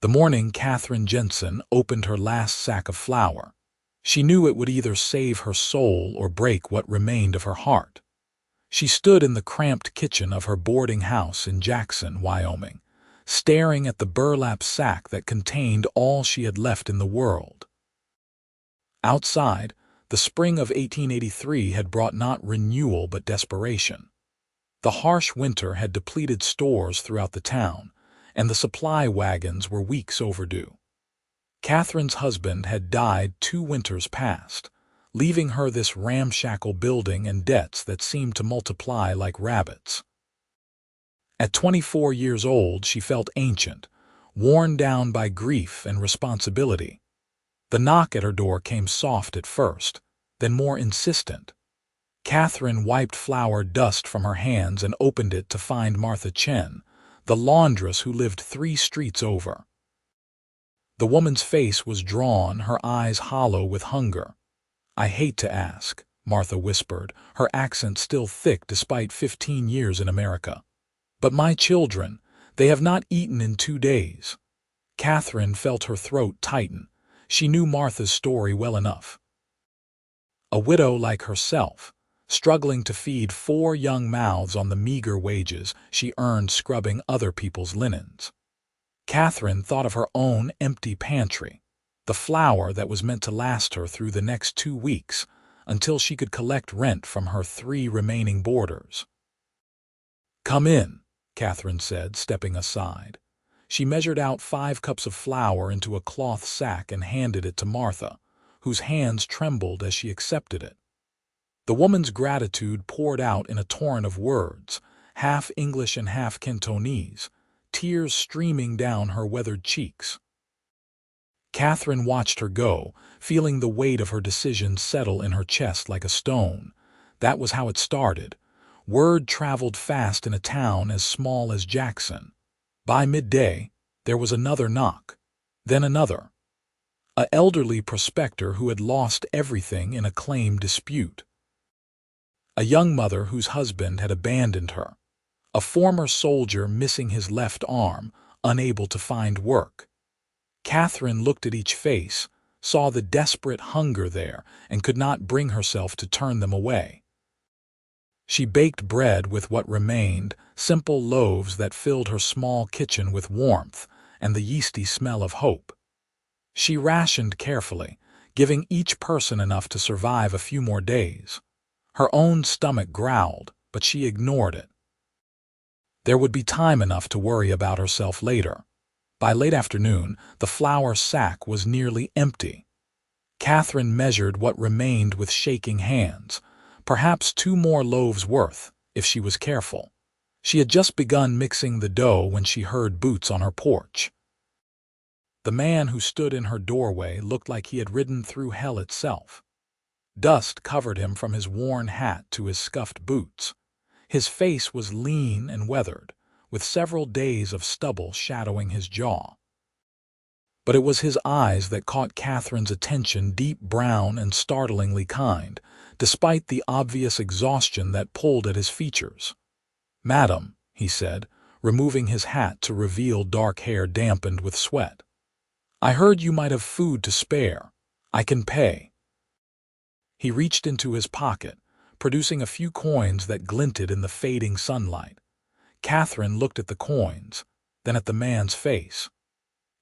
The morning Katherine Jensen opened her last sack of flour, she knew it would either save her soul or break what remained of her heart. She stood in the cramped kitchen of her boarding house in Jackson, Wyoming, staring at the burlap sack that contained all she had left in the world. Outside, the spring of 1883 had brought not renewal but desperation. The harsh winter had depleted stores throughout the town, and the supply wagons were weeks overdue. Katherine's husband had died 2 winters past, leaving her this ramshackle building and debts that seemed to multiply like rabbits. At 24 years old, she felt ancient, worn down by grief and responsibility. The knock at her door came soft at first, then more insistent. Katherine wiped flour dust from her hands and opened it to find Martha Chen, the laundress who lived 3 streets over. The woman's face was drawn, her eyes hollow with hunger. "I hate to ask," Martha whispered, her accent still thick despite 15 years in America. "But my children, they have not eaten in 2 days." Katherine felt her throat tighten. She knew Martha's story well enough. A widow like herself, struggling to feed 4 young mouths on the meager wages she earned scrubbing other people's linens. Katherine thought of her own empty pantry, the flour that was meant to last her through the next 2 weeks until she could collect rent from her 3 remaining boarders. "Come in," Katherine said, stepping aside. She measured out 5 cups of flour into a cloth sack and handed it to Martha, whose hands trembled as she accepted it. The woman's gratitude poured out in a torrent of words, half English and half Cantonese, tears streaming down her weathered cheeks. Katherine watched her go, feeling the weight of her decision settle in her chest like a stone. That was how it started. Word traveled fast in a town as small as Jackson. By midday, there was another knock, then another. An elderly prospector who had lost everything in a claim dispute. A young mother whose husband had abandoned her. A former soldier missing his left arm, unable to find work. Katherine looked at each face, saw the desperate hunger there, and could not bring herself to turn them away. She baked bread with what remained, simple loaves that filled her small kitchen with warmth and the yeasty smell of hope. She rationed carefully, giving each person enough to survive a few more days. Her own stomach growled, but she ignored it. There would be time enough to worry about herself later. By late afternoon, the flour sack was nearly empty. Katherine measured what remained with shaking hands, perhaps 2 more loaves worth, if she was careful. She had just begun mixing the dough when she heard boots on her porch. The man who stood in her doorway looked like he had ridden through hell itself. Dust covered him from his worn hat to his scuffed boots. His face was lean and weathered, with several days of stubble shadowing his jaw. But it was his eyes that caught Katherine's attention, deep brown and startlingly kind, despite the obvious exhaustion that pulled at his features. "Madam," he said, removing his hat to reveal dark hair dampened with sweat. "I heard you might have food to spare. I can pay." He reached into his pocket, producing a few coins that glinted in the fading sunlight. Katherine looked at the coins, then at the man's face.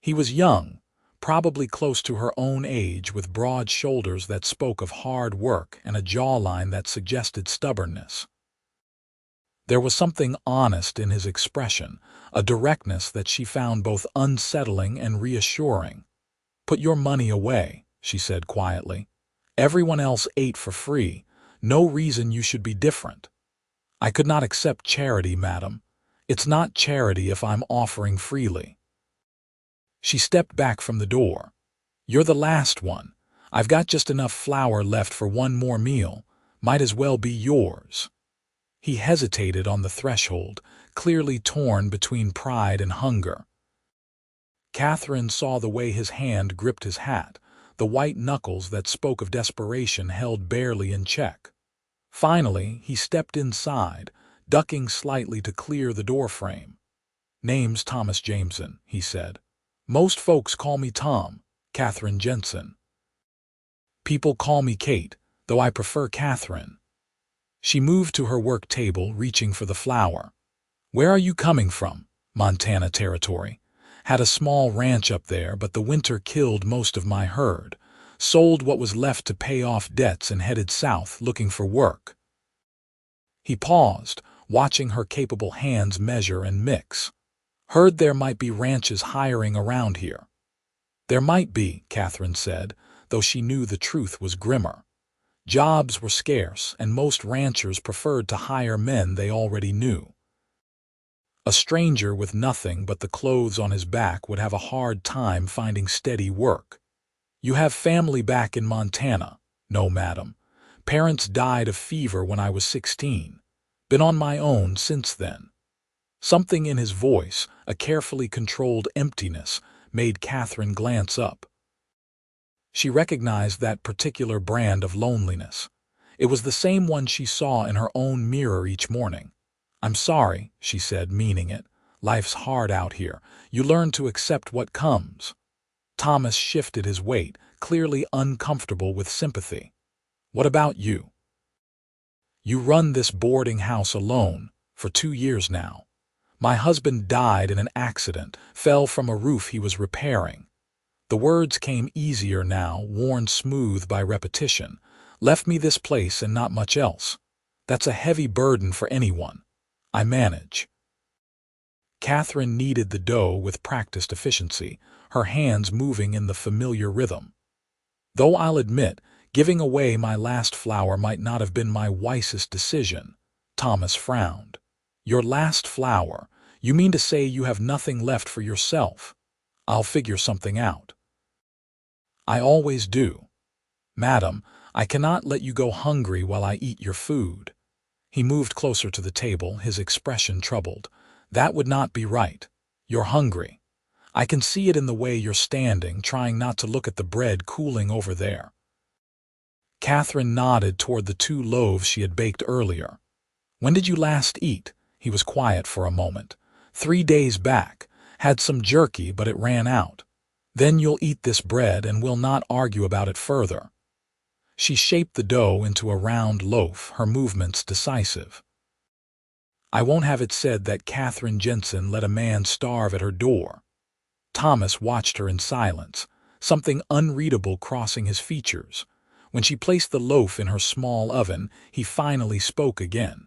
He was young, probably close to her own age, with broad shoulders that spoke of hard work and a jawline that suggested stubbornness. There was something honest in his expression, a directness that she found both unsettling and reassuring. "Put your money away," she said quietly. "Everyone else ate for free. No reason you should be different." "I could not accept charity, madam. It's not charity if I'm offering freely." She stepped back from the door. "You're the last one. I've got just enough flour left for 1 more meal. Might as well be yours." He hesitated on the threshold, clearly torn between pride and hunger. Katherine saw the way his hand gripped his hat, the white knuckles that spoke of desperation held barely in check. Finally, he stepped inside, ducking slightly to clear the doorframe. "Name's Thomas Jameson," he said. Most folks call me Tom, Katherine Jensen. People call me Kate, though I prefer Katherine. She moved to her work table, reaching for the flour. Where are you coming from? Montana Territory. Had a small ranch up there, but the winter killed most of my herd. Sold what was left to pay off debts and headed south looking for work. He paused, watching her capable hands measure and mix. Heard there might be ranches hiring around here. There might be, Katherine said, though she knew the truth was grimmer. Jobs were scarce, and most ranchers preferred to hire men they already knew. A stranger with nothing but the clothes on his back would have a hard time finding steady work. You have family back in Montana? No, madam. Parents died of fever when I was 16. Been on my own since then. Something in his voice, a carefully controlled emptiness, made Katherine glance up. She recognized that particular brand of loneliness. It was the same one she saw in her own mirror each morning. I'm sorry, she said, meaning it. Life's hard out here. You learn to accept what comes. Thomas shifted his weight, clearly uncomfortable with sympathy. What about you? You run this boarding house alone, for 2 years now. My husband died in an accident, fell from a roof he was repairing. The words came easier now, worn smooth by repetition. Left me this place and not much else. That's a heavy burden for anyone. I manage. Katherine kneaded the dough with practiced efficiency, her hands moving in the familiar rhythm. Though I'll admit, giving away my last flour might not have been my wisest decision. Thomas frowned. Your last flour? You mean to say you have nothing left for yourself? I'll figure something out. I always do. Madam, I cannot let you go hungry while I eat your food. He moved closer to the table, his expression troubled. That would not be right. You're hungry. I can see it in the way you're standing, trying not to look at the bread cooling over there. Katherine nodded toward the 2 loaves she had baked earlier. When did you last eat? He was quiet for a moment. 3 days back. Had some jerky, but it ran out. Then you'll eat this bread and we'll not argue about it further. She shaped the dough into a round loaf, her movements decisive. I won't have it said that Katherine Jensen let a man starve at her door. Thomas watched her in silence, something unreadable crossing his features. When she placed the loaf in her small oven, he finally spoke again.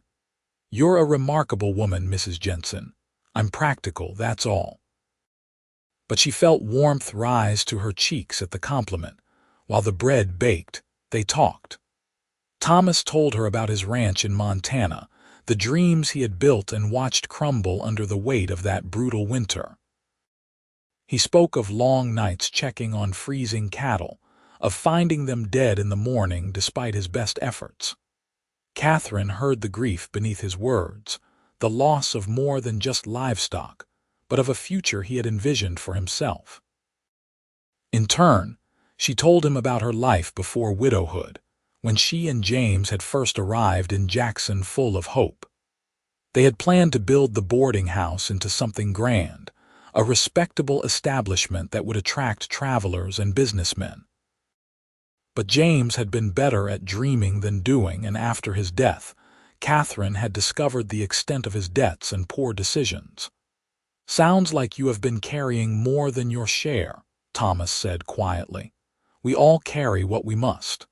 You're a remarkable woman, Mrs. Jensen. I'm practical, that's all. But she felt warmth rise to her cheeks at the compliment. While the bread baked, they talked. Thomas told her about his ranch in Montana, the dreams he had built and watched crumble under the weight of that brutal winter. He spoke of long nights checking on freezing cattle, of finding them dead in the morning despite his best efforts. Katherine heard the grief beneath his words, the loss of more than just livestock, but of a future he had envisioned for himself. In turn, she told him about her life before widowhood, when she and James had first arrived in Jackson full of hope. They had planned to build the boarding house into something grand, a respectable establishment that would attract travelers and businessmen. But James had been better at dreaming than doing, and after his death, Katherine had discovered the extent of his debts and poor decisions. Sounds like you have been carrying more than your share, Thomas said quietly. We all carry what we must.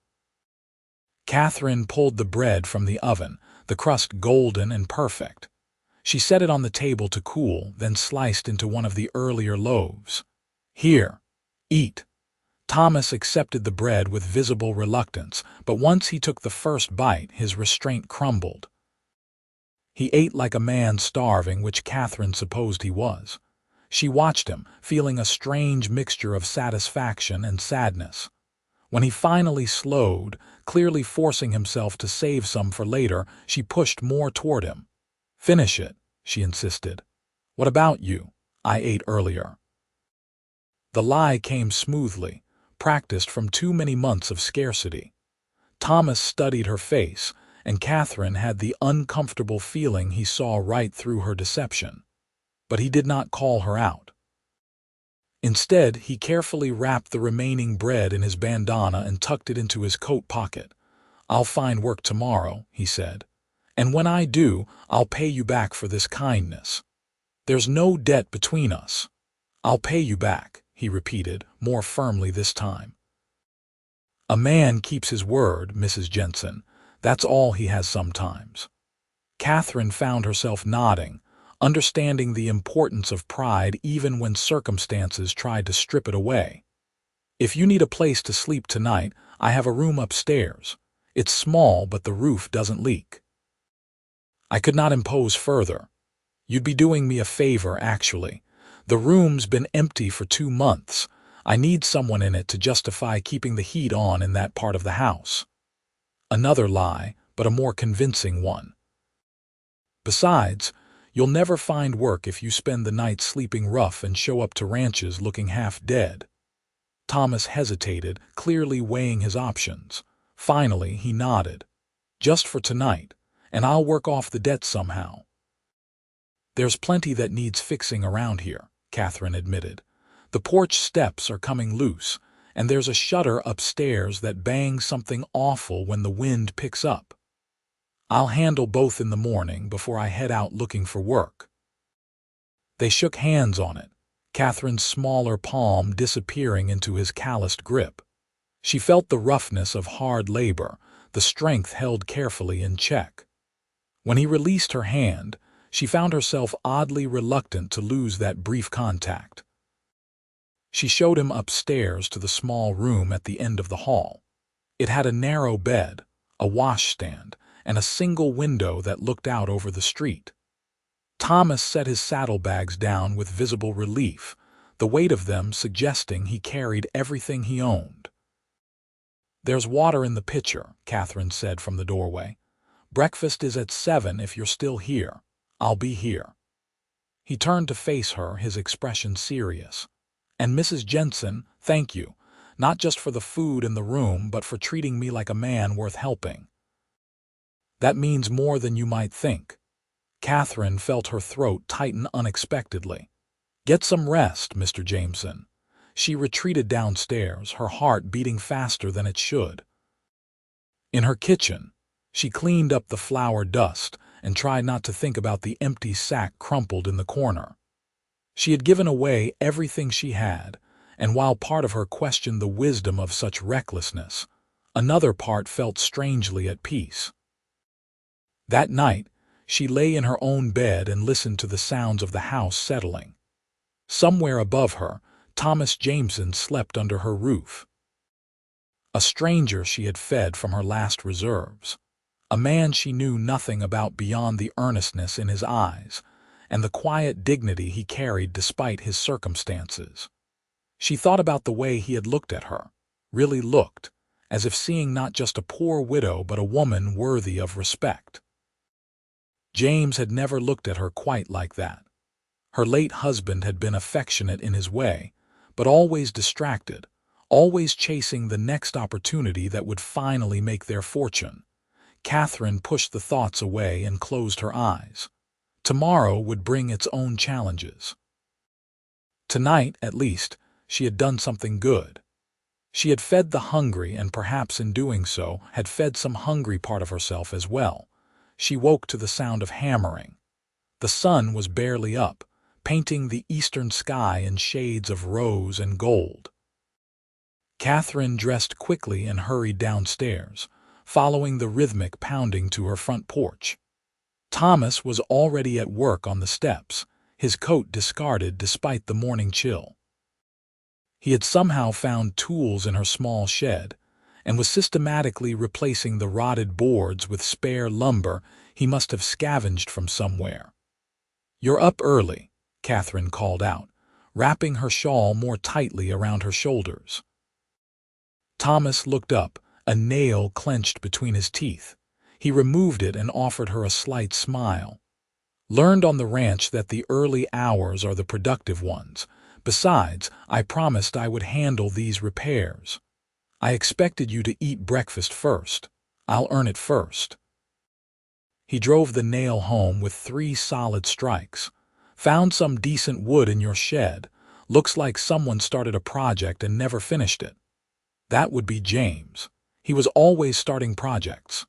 Katherine pulled the bread from the oven, the crust golden and perfect. She set it on the table to cool, then sliced into one of the earlier loaves. Here, eat. Thomas accepted the bread with visible reluctance, but once he took the first bite, his restraint crumbled. He ate like a man starving, which Katherine supposed he was. She watched him, feeling a strange mixture of satisfaction and sadness. When he finally slowed, clearly forcing himself to save some for later, she pushed more toward him. Finish it, she insisted. What about you? I ate earlier. The lie came smoothly, practiced from too many months of scarcity. Thomas studied her face, and Katherine had the uncomfortable feeling he saw right through her deception. But he did not call her out. Instead, he carefully wrapped the remaining bread in his bandana and tucked it into his coat pocket. "I'll find work tomorrow," he said. "And when I do, I'll pay you back for this kindness. There's no debt between us. I'll pay you back," he repeated, more firmly this time. "A man keeps his word, Mrs. Jensen. That's all he has sometimes." Katherine found herself nodding, understanding the importance of pride even when circumstances tried to strip it away. "If you need a place to sleep tonight, I have a room upstairs. It's small, but the roof doesn't leak." "I could not impose further. You'd be doing me a favor, actually. The room's been empty for 2 months. I need someone in it to justify keeping the heat on in that part of the house." Another lie, but a more convincing one. "Besides, you'll never find work if you spend the night sleeping rough and show up to ranches looking half dead." Thomas hesitated, clearly weighing his options. Finally, he nodded. "Just for tonight, and I'll work off the debt somehow." "There's plenty that needs fixing around here," Katherine admitted. "The porch steps are coming loose, and there's a shutter upstairs that bangs something awful when the wind picks up. I'll handle both in the morning before I head out looking for work." They shook hands on it, Katherine's smaller palm disappearing into his calloused grip. She felt the roughness of hard labor, the strength held carefully in check. When he released her hand, she found herself oddly reluctant to lose that brief contact. She showed him upstairs to the small room at the end of the hall. It had a narrow bed, a washstand, and a single window that looked out over the street. Thomas set his saddlebags down with visible relief, the weight of them suggesting he carried everything he owned. "There's water in the pitcher," Katherine said from the doorway. "Breakfast is at 7 if you're still here. I'll be here." He turned to face her, his expression serious. "And Mrs. Jensen, thank you, not just for the food in the room, but for treating me like a man worth helping." "That means more than you might think." Katherine felt her throat tighten unexpectedly. "Get some rest, Mr. Jameson." She retreated downstairs, her heart beating faster than it should. In her kitchen, she cleaned up the flour dust and tried not to think about the empty sack crumpled in the corner. She had given away everything she had, and while part of her questioned the wisdom of such recklessness, another part felt strangely at peace. That night, she lay in her own bed and listened to the sounds of the house settling. Somewhere above her, Thomas Jameson slept under her roof. A stranger she had fed from her last reserves. A man she knew nothing about beyond the earnestness in his eyes and the quiet dignity he carried despite his circumstances. She thought about the way he had looked at her, really looked, as if seeing not just a poor widow but a woman worthy of respect. James had never looked at her quite like that. Her late husband had been affectionate in his way, but always distracted, always chasing the next opportunity that would finally make their fortune. Katherine pushed the thoughts away and closed her eyes. Tomorrow would bring its own challenges. Tonight, at least, she had done something good. She had fed the hungry and perhaps in doing so had fed some hungry part of herself as well. She woke to the sound of hammering. The sun was barely up, painting the eastern sky in shades of rose and gold. Katherine dressed quickly and hurried downstairs, following the rhythmic pounding to her front porch. Thomas was already at work on the steps, his coat discarded despite the morning chill. He had somehow found tools in her small shed, and was systematically replacing the rotted boards with spare lumber he must have scavenged from somewhere. "You're up early," Katherine called out, wrapping her shawl more tightly around her shoulders. Thomas looked up, a nail clenched between his teeth. He removed it and offered her a slight smile. "Learned on the ranch that the early hours are the productive ones. Besides, I promised I would handle these repairs. I expected you to eat breakfast first. I'll earn it first." He drove the nail home with 3 solid strikes. "Found some decent wood in your shed. Looks like someone started a project and never finished it. That would be James. He was always starting projects.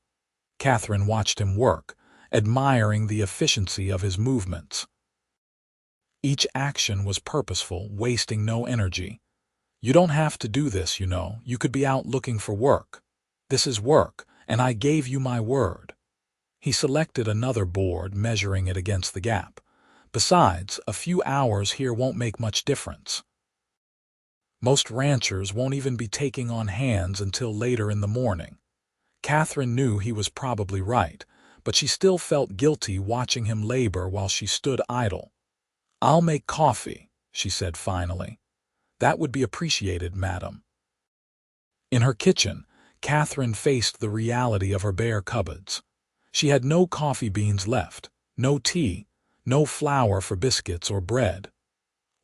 Katherine watched him work, admiring the efficiency of his movements. Each action was purposeful, wasting no energy. You don't have to do this, you know. You could be out looking for work. This is work, and I gave you my word. He selected another board, measuring it against the gap. Besides, a few hours here won't make much difference. Most ranchers won't even be taking on hands until later in the morning. Katherine knew he was probably right, but she still felt guilty watching him labor while she stood idle. "I'll make coffee," she said finally. "That would be appreciated, madam." In her kitchen, Katherine faced the reality of her bare cupboards. She had no coffee beans left, no tea, no flour for biscuits or bread.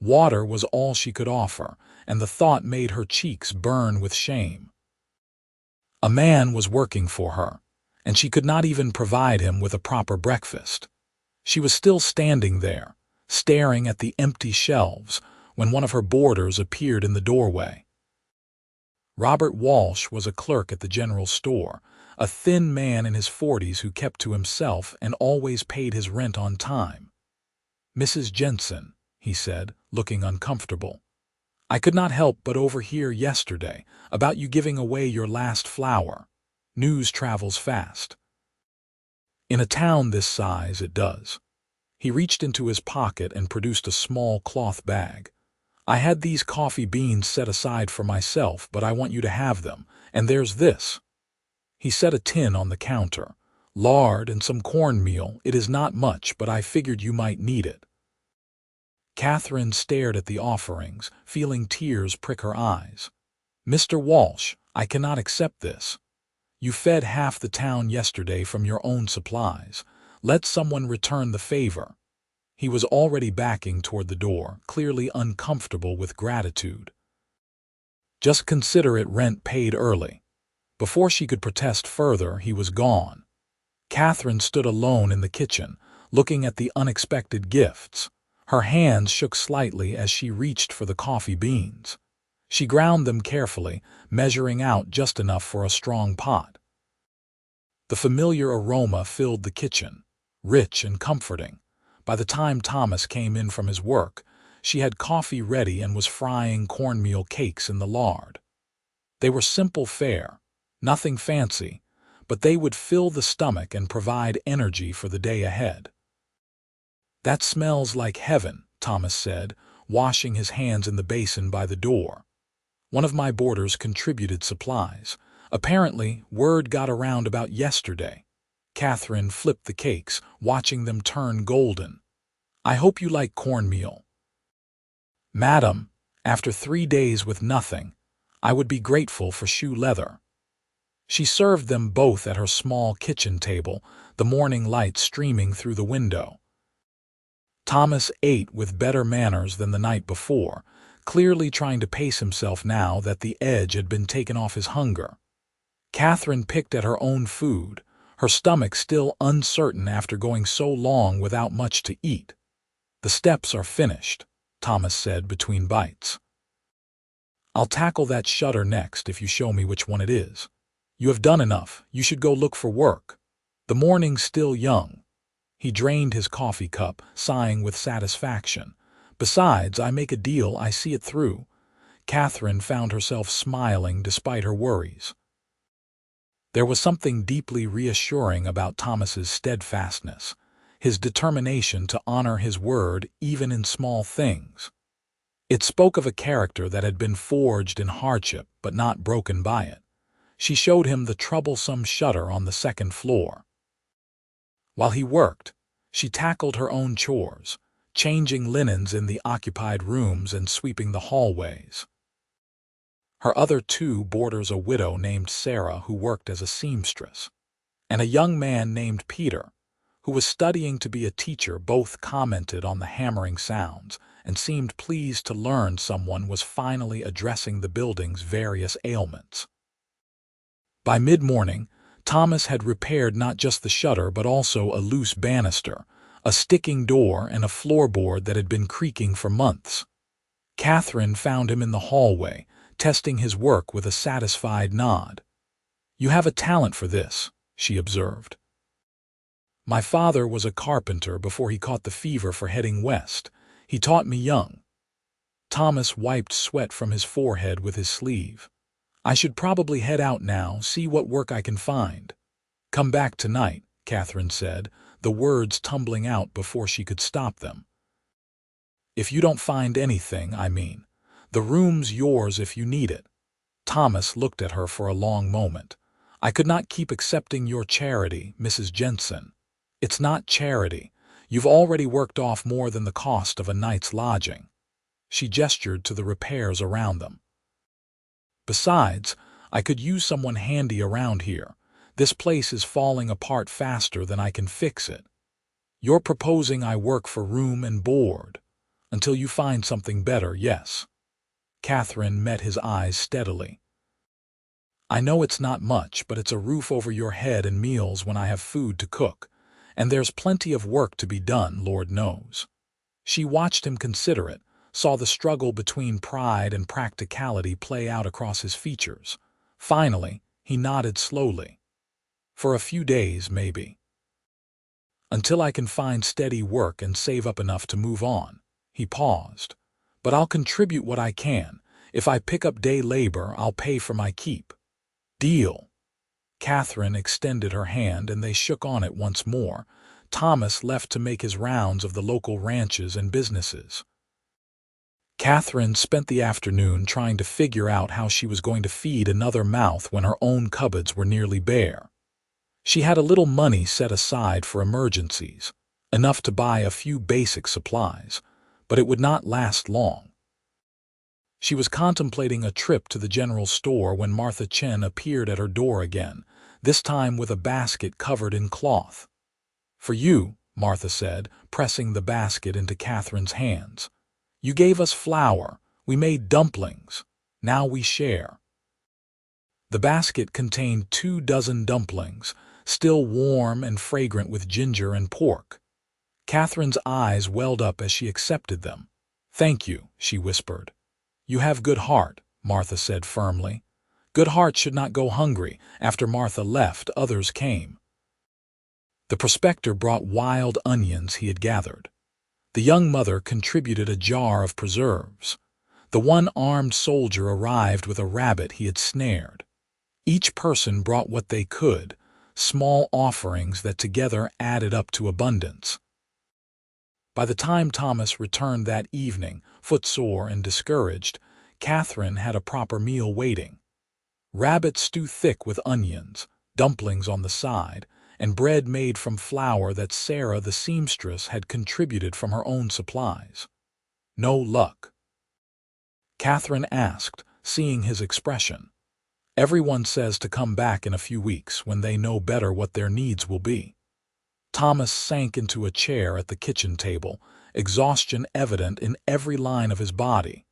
Water was all she could offer, and the thought made her cheeks burn with shame. A man was working for her, and she could not even provide him with a proper breakfast. She was still standing there, staring at the empty shelves, when one of her boarders appeared in the doorway. Robert Walsh was a clerk at the general store, a thin man in his 40s who kept to himself and always paid his rent on time. "Mrs. Jensen," he said, looking uncomfortable, "I could not help but overhear yesterday about you giving away your last flour. News travels fast." In a town this size, it does. He reached into his pocket and produced a small cloth bag. "I had these coffee beans set aside for myself, but I want you to have them, and there's this." He set a tin on the counter. "Lard and some cornmeal. It is not much, but I figured you might need it." Katherine stared at the offerings, feeling tears prick her eyes. "Mr. Walsh, I cannot accept this. You fed half the town yesterday from your own supplies. Let someone return the favor." He was already backing toward the door, clearly uncomfortable with gratitude. "Just consider it rent paid early." Before she could protest further, he was gone. Katherine stood alone in the kitchen, looking at the unexpected gifts. Her hands shook slightly as she reached for the coffee beans. She ground them carefully, measuring out just enough for a strong pot. The familiar aroma filled the kitchen, rich and comforting. By the time Thomas came in from his work, she had coffee ready and was frying cornmeal cakes in the lard. They were simple fare, nothing fancy, but they would fill the stomach and provide energy for the day ahead. "That smells like heaven," Thomas said, washing his hands in the basin by the door. "One of my boarders contributed supplies. Apparently, word got around about yesterday." Katherine flipped the cakes, watching them turn golden. "I hope you like cornmeal." "Madam, after 3 days with nothing, I would be grateful for shoe leather." She served them both at her small kitchen table, the morning light streaming through the window. Thomas ate with better manners than the night before, clearly trying to pace himself now that the edge had been taken off his hunger. Katherine picked at her own food, her stomach still uncertain after going so long without much to eat. "The steps are finished," Thomas said between bites. "I'll tackle that shutter next if you show me which one it is. You have done enough. You should go look for work. The morning's still young." He drained his coffee cup, sighing with satisfaction. "Besides, I make a deal, I see it through." Katherine found herself smiling despite her worries. There was something deeply reassuring about Thomas's steadfastness, his determination to honor his word even in small things. It spoke of a character that had been forged in hardship but not broken by it. She showed him the troublesome shutter on the second floor. While he worked, she tackled her own chores, changing linens in the occupied rooms and sweeping the hallways. Her other 2 boarders, a widow named Sarah who worked as a seamstress, and a young man named Peter, who was studying to be a teacher, both commented on the hammering sounds and seemed pleased to learn someone was finally addressing the building's various ailments. By mid-morning, Thomas had repaired not just the shutter but also a loose banister, a sticking door, and a floorboard that had been creaking for months. Katherine found him in the hallway, testing his work with a satisfied nod. "You have a talent for this," she observed. "My father was a carpenter before he caught the fever for heading west. He taught me young." Thomas wiped sweat from his forehead with his sleeve. "I should probably head out now, see what work I can find." "Come back tonight," Katherine said, the words tumbling out before she could stop them. "If you don't find anything, I mean. The room's yours if you need it." Thomas looked at her for a long moment. "I could not keep accepting your charity, Mrs. Jensen." "It's not charity. You've already worked off more than the cost of a night's lodging." She gestured to the repairs around them. "Besides, I could use someone handy around here. This place is falling apart faster than I can fix it. You're proposing I work for room and board. Until you find something better, yes." Katherine met his eyes steadily. "I know it's not much, but it's a roof over your head and meals when I have food to cook. And there's plenty of work to be done, Lord knows." She watched him consider it, saw the struggle between pride and practicality play out across his features. Finally, he nodded slowly. "For a few days, maybe. Until I can find steady work and save up enough to move on." He paused. "But I'll contribute what I can. If I pick up day labor, I'll pay for my keep." "Deal." Katherine extended her hand and they shook on it once more. Thomas left to make his rounds of the local ranches and businesses. Katherine spent the afternoon trying to figure out how she was going to feed another mouth when her own cupboards were nearly bare. She had a little money set aside for emergencies, enough to buy a few basic supplies, but it would not last long. She was contemplating a trip to the general store when Martha Chen appeared at her door again, this time with a basket covered in cloth. "For you," Martha said, pressing the basket into Katherine's hands. "You gave us flour. We made dumplings. Now we share." The basket contained 24 dumplings, still warm and fragrant with ginger and pork. Katherine's eyes welled up as she accepted them. "Thank you," she whispered. "You have good heart," Martha said firmly. Good hearts should not go hungry. After Martha left, others came. The prospector brought wild onions he had gathered. The young mother contributed a jar of preserves. The one armed soldier arrived with a rabbit he had snared. Each person brought what they could, small offerings that together added up to abundance. By the time Thomas returned that evening, footsore and discouraged, Katherine had a proper meal waiting. Rabbit stew thick with onions, dumplings on the side, and bread made from flour that Sarah the seamstress had contributed from her own supplies. "No luck?" Katherine asked, seeing his expression. "Everyone says to come back in a few weeks when they know better what their needs will be." Thomas sank into a chair at the kitchen table, exhaustion evident in every line of his body.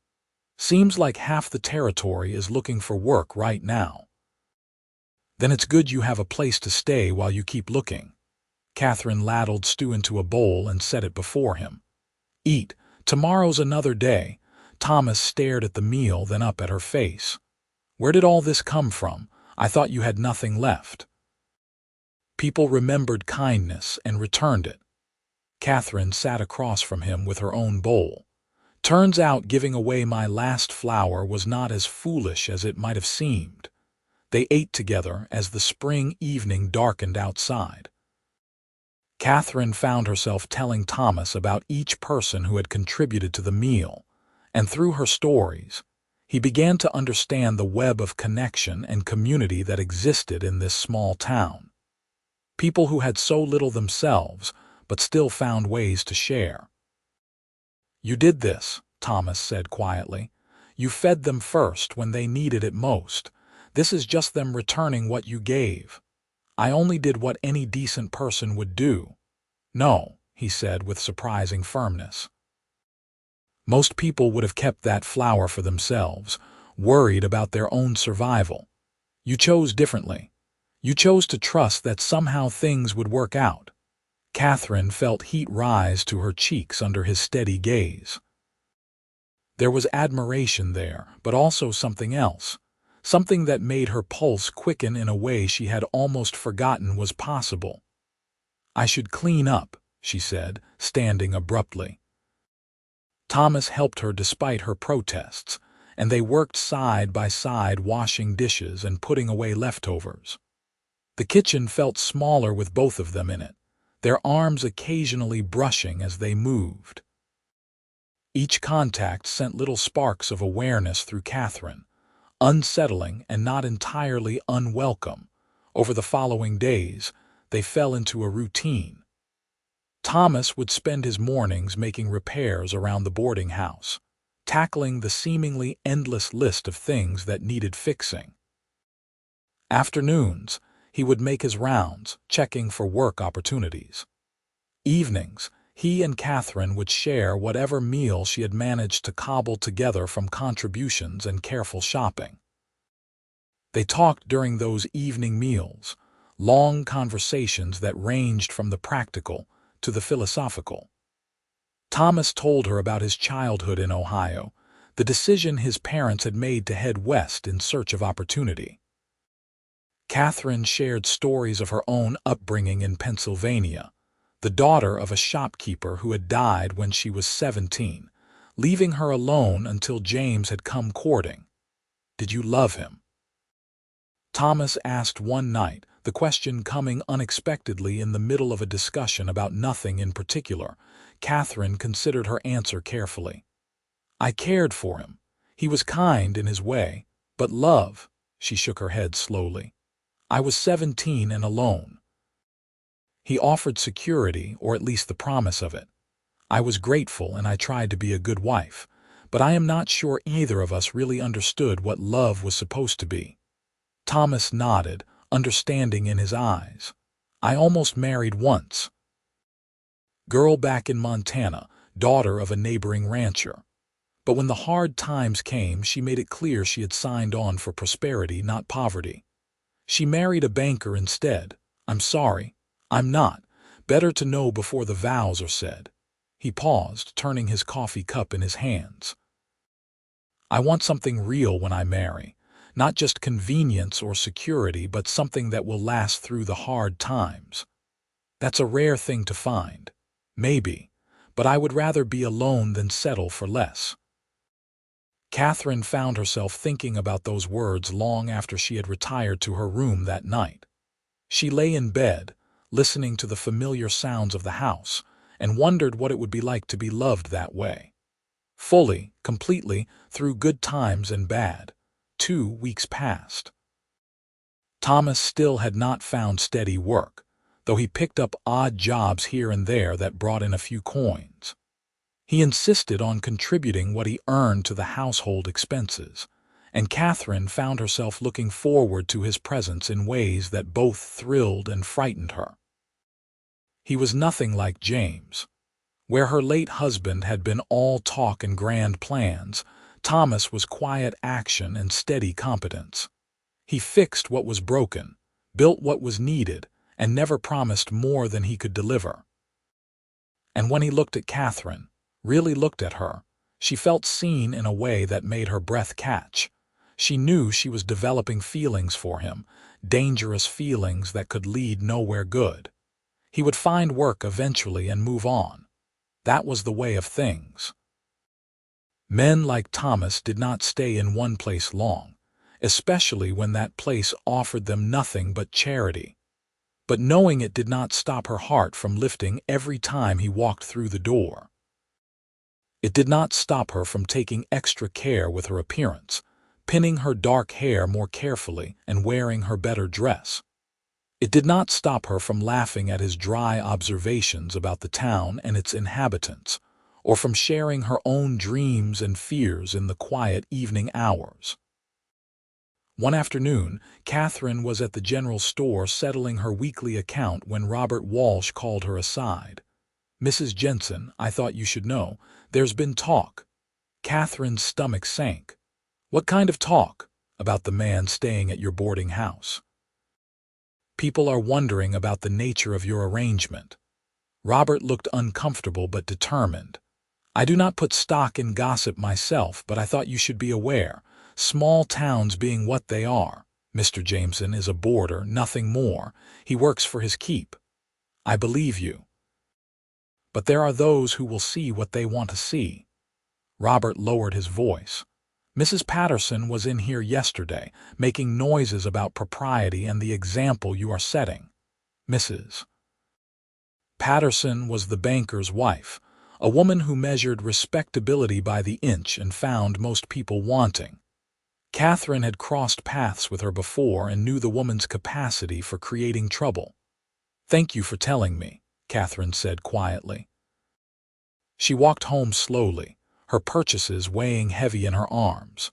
"Seems like half the territory is looking for work right now." "Then it's good you have a place to stay while you keep looking." Katherine ladled stew into a bowl and set it before him. "Eat. Tomorrow's another day." Thomas stared at the meal, then up at her face. "Where did all this come from? I thought you had nothing left." "People remembered kindness and returned it." Katherine sat across from him with her own bowl. "Turns out giving away my last flour was not as foolish as it might have seemed." They ate together as the spring evening darkened outside. Katherine found herself telling Thomas about each person who had contributed to the meal, and through her stories, he began to understand the web of connection and community that existed in this small town. People who had so little themselves, but still found ways to share. "You did this," Thomas said quietly. "You fed them first when they needed it most. This is just them returning what you gave. I only did what any decent person would do." "No," he said with surprising firmness. "Most people would have kept that flour for themselves, worried about their own survival. You chose differently. You chose to trust that somehow things would work out." Katherine felt heat rise to her cheeks under his steady gaze. There was admiration there, but also something else, something that made her pulse quicken in a way she had almost forgotten was possible. "I should clean up," she said, standing abruptly. Thomas helped her despite her protests, and they worked side by side washing dishes and putting away leftovers. The kitchen felt smaller with both of them in it, their arms occasionally brushing as they moved. Each contact sent little sparks of awareness through Katherine, unsettling and not entirely unwelcome. Over the following days, they fell into a routine. Thomas would spend his mornings making repairs around the boarding house, tackling the seemingly endless list of things that needed fixing. Afternoons, he would make his rounds, checking for work opportunities. Evenings, he and Katherine would share whatever meal she had managed to cobble together from contributions and careful shopping. They talked during those evening meals, long conversations that ranged from the practical to the philosophical. Thomas told her about his childhood in Ohio, the decision his parents had made to head west in search of opportunity. Katherine shared stories of her own upbringing in Pennsylvania, the daughter of a shopkeeper who had died when she was 17, leaving her alone until James had come courting. "Did you love him?" Thomas asked one night, the question coming unexpectedly in the middle of a discussion about nothing in particular. Katherine considered her answer carefully. "I cared for him. He was kind in his way, but love," she shook her head slowly. "I was 17 and alone. He offered security, or at least the promise of it. I was grateful and I tried to be a good wife, but I am not sure either of us really understood what love was supposed to be." Thomas nodded, understanding in his eyes. "I almost married once. Girl back in Montana, daughter of a neighboring rancher. But when the hard times came, she made it clear she had signed on for prosperity, not poverty. She married a banker instead. I'm sorry. I'm not. Better to know before the vows are said." He paused, turning his coffee cup in his hands. "I want something real when I marry. Not just convenience or security, but something that will last through the hard times. That's a rare thing to find. Maybe. But I would rather be alone than settle for less." Katherine found herself thinking about those words long after she had retired to her room that night. She lay in bed, listening to the familiar sounds of the house, and wondered what it would be like to be loved that way. Fully, completely, through good times and bad. 2 weeks passed. Thomas still had not found steady work, though he picked up odd jobs here and there that brought in a few coins. He insisted on contributing what he earned to the household expenses, and Katherine found herself looking forward to his presence in ways that both thrilled and frightened her. He was nothing like James. Where her late husband had been all talk and grand plans, Thomas was quiet action and steady competence. He fixed what was broken, built what was needed, and never promised more than he could deliver. And when he looked at Katherine, really looked at her, she felt seen in a way that made her breath catch. She knew she was developing feelings for him, dangerous feelings that could lead nowhere good. He would find work eventually and move on. That was the way of things. Men like Thomas did not stay in one place long, especially when that place offered them nothing but charity. But knowing it did not stop her heart from lifting every time he walked through the door. It did not stop her from taking extra care with her appearance, pinning her dark hair more carefully and wearing her better dress. It did not stop her from laughing at his dry observations about the town and its inhabitants, or from sharing her own dreams and fears in the quiet evening hours. One afternoon, Katherine was at the general store settling her weekly account when Robert Walsh called her aside. "Mrs. Jensen, I thought you should know. There's been talk." Katherine's stomach sank. "What kind of talk?" "About the man staying at your boarding house. People are wondering about the nature of your arrangement." Robert looked uncomfortable but determined. I do not put stock in gossip myself, but I thought you should be aware. Small towns being what they are, Mr. Jameson is a boarder, nothing more. He works for his keep. I believe you. But there are those who will see what they want to see. Robert lowered his voice. Mrs. Patterson was in here yesterday, making noises about propriety and the example you are setting. Mrs. Patterson was the banker's wife, a woman who measured respectability by the inch and found most people wanting. Katherine had crossed paths with her before and knew the woman's capacity for creating trouble. "Thank you for telling me," Katherine said quietly. She walked home slowly, her purchases weighing heavy in her arms.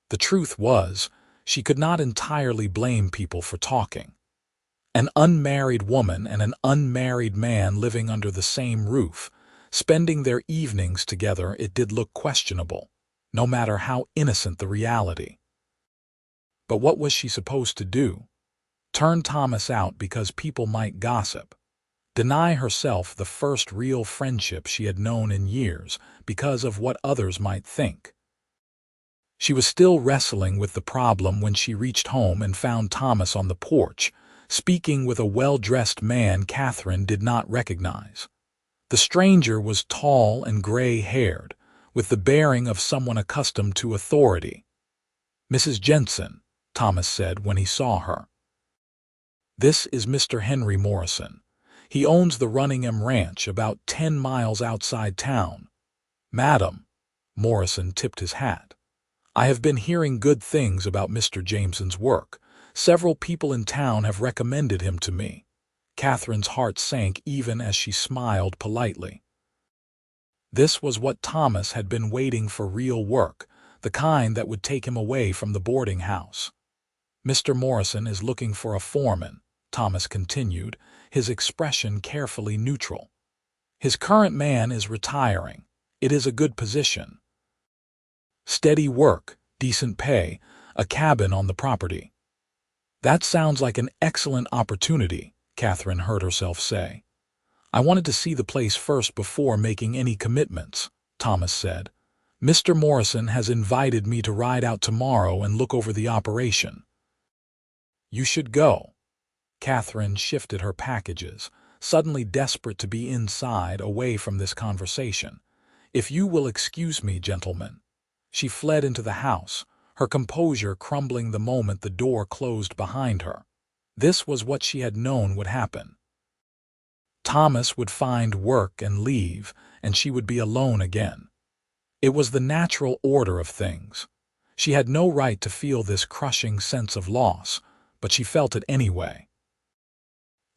The truth was, she could not entirely blame people for talking. An unmarried woman and an unmarried man living under the same roof, spending their evenings together, it did look questionable, no matter how innocent the reality. But what was she supposed to do? Turn Thomas out because people might gossip? Deny herself the first real friendship she had known in years because of what others might think? She was still wrestling with the problem when she reached home and found Thomas on the porch, speaking with a well-dressed man Katherine did not recognize. The stranger was tall and gray-haired, with the bearing of someone accustomed to authority. "Mrs. Jensen," Thomas said when he saw her. "This is Mr. Henry Morrison. He owns the Runningham Ranch about 10 miles outside town." "Madam," Morrison tipped his hat. "I have been hearing good things about Mr. Jameson's work. Several people in town have recommended him to me." Katherine's heart sank even as she smiled politely. This was what Thomas had been waiting for: real work, the kind that would take him away from the boarding house. "Mr. Morrison is looking for a foreman," Thomas continued, his expression carefully neutral. "His current man is retiring. It is a good position. Steady work, decent pay, a cabin on the property." "That sounds like an excellent opportunity," Katherine heard herself say. "I wanted to see the place first before making any commitments," Thomas said. "Mr. Morrison has invited me to ride out tomorrow and look over the operation." "You should go." Katherine shifted her packages, suddenly desperate to be inside, away from this conversation. "If you will excuse me, gentlemen." She fled into the house, her composure crumbling the moment the door closed behind her. This was what she had known would happen. Thomas would find work and leave, and she would be alone again. It was the natural order of things. She had no right to feel this crushing sense of loss, but she felt it anyway.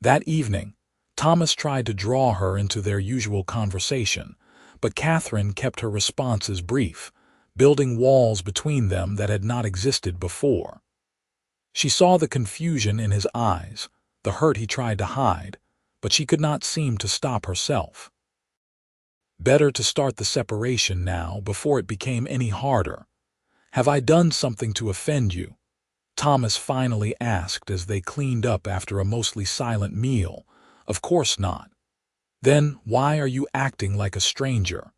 That evening, Thomas tried to draw her into their usual conversation, but Katherine kept her responses brief, building walls between them that had not existed before. She saw the confusion in his eyes, the hurt he tried to hide, but she could not seem to stop herself. Better to start the separation now before it became any harder. "Have I done something to offend you?" Thomas finally asked as they cleaned up after a mostly silent meal. "Of course not." "Then why are you acting like a stranger?"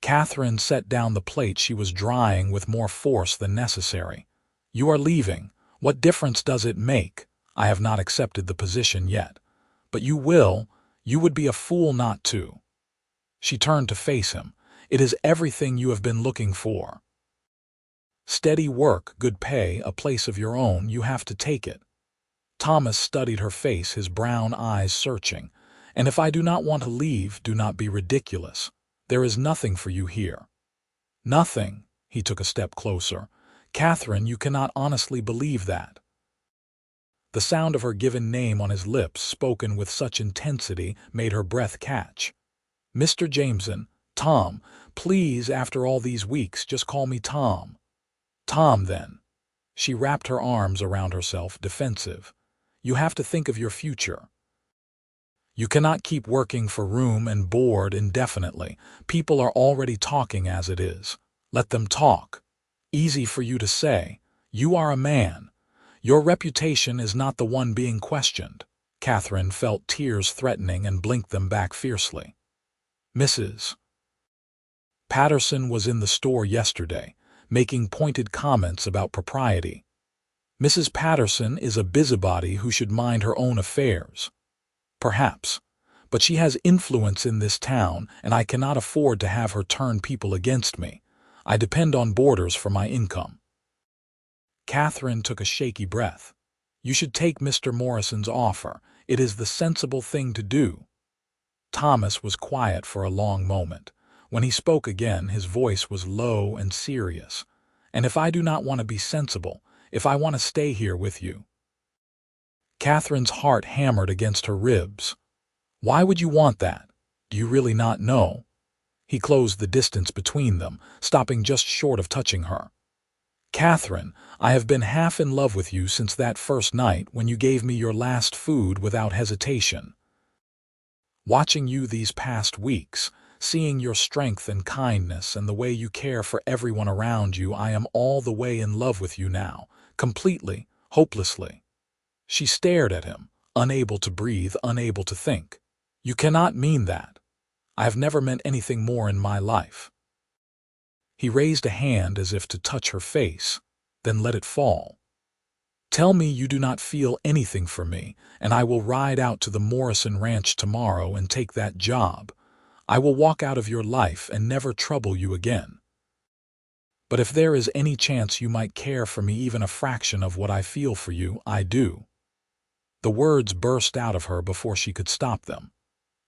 Katherine set down the plate she was drying with more force than necessary. "You are leaving. What difference does it make? I have not accepted the position yet. But you will. You would be a fool not to." She turned to face him. "It is everything you have been looking for. Steady work, good pay, a place of your own. You have to take it." Thomas studied her face, his brown eyes searching. "And if I do not want to leave, do not be ridiculous. There is nothing for you here." "Nothing?" He took a step closer. "Katherine, you cannot honestly believe that." The sound of her given name on his lips, spoken with such intensity, made her breath catch. "Mr. Jameson, Tom, please, after all these weeks, just call me Tom." "Tom, then." She wrapped her arms around herself, defensive. "You have to think of your future. You cannot keep working for room and board indefinitely. People are already talking as it is. Let them talk. Easy for you to say. You are a man. Your reputation is not the one being questioned." Katherine felt tears threatening and blinked them back fiercely. "Mrs. Patterson was in the store yesterday, making pointed comments about propriety. Mrs. Patterson is a busybody who should mind her own affairs. Perhaps. But she has influence in this town, and I cannot afford to have her turn people against me. I depend on boarders for my income. Katherine took a shaky breath. You should take Mr. Morrison's offer. It is the sensible thing to do. Thomas was quiet for a long moment. When he spoke again, his voice was low and serious. And if I do not want to be sensible, if I want to stay here with you. Katherine's heart hammered against her ribs. Why would you want that? Do you really not know? He closed the distance between them, stopping just short of touching her. Katherine, I have been half in love with you since that first night when you gave me your last food without hesitation. Watching you these past weeks, seeing your strength and kindness and the way you care for everyone around you, I am all the way in love with you now, completely, hopelessly. She stared at him, unable to breathe, unable to think. You cannot mean that. I have never meant anything more in my life. He raised a hand as if to touch her face, then let it fall. Tell me you do not feel anything for me, and I will ride out to the Morrison Ranch tomorrow and take that job. I will walk out of your life and never trouble you again. But if there is any chance you might care for me, even a fraction of what I feel for you, I do. The words burst out of her before she could stop them.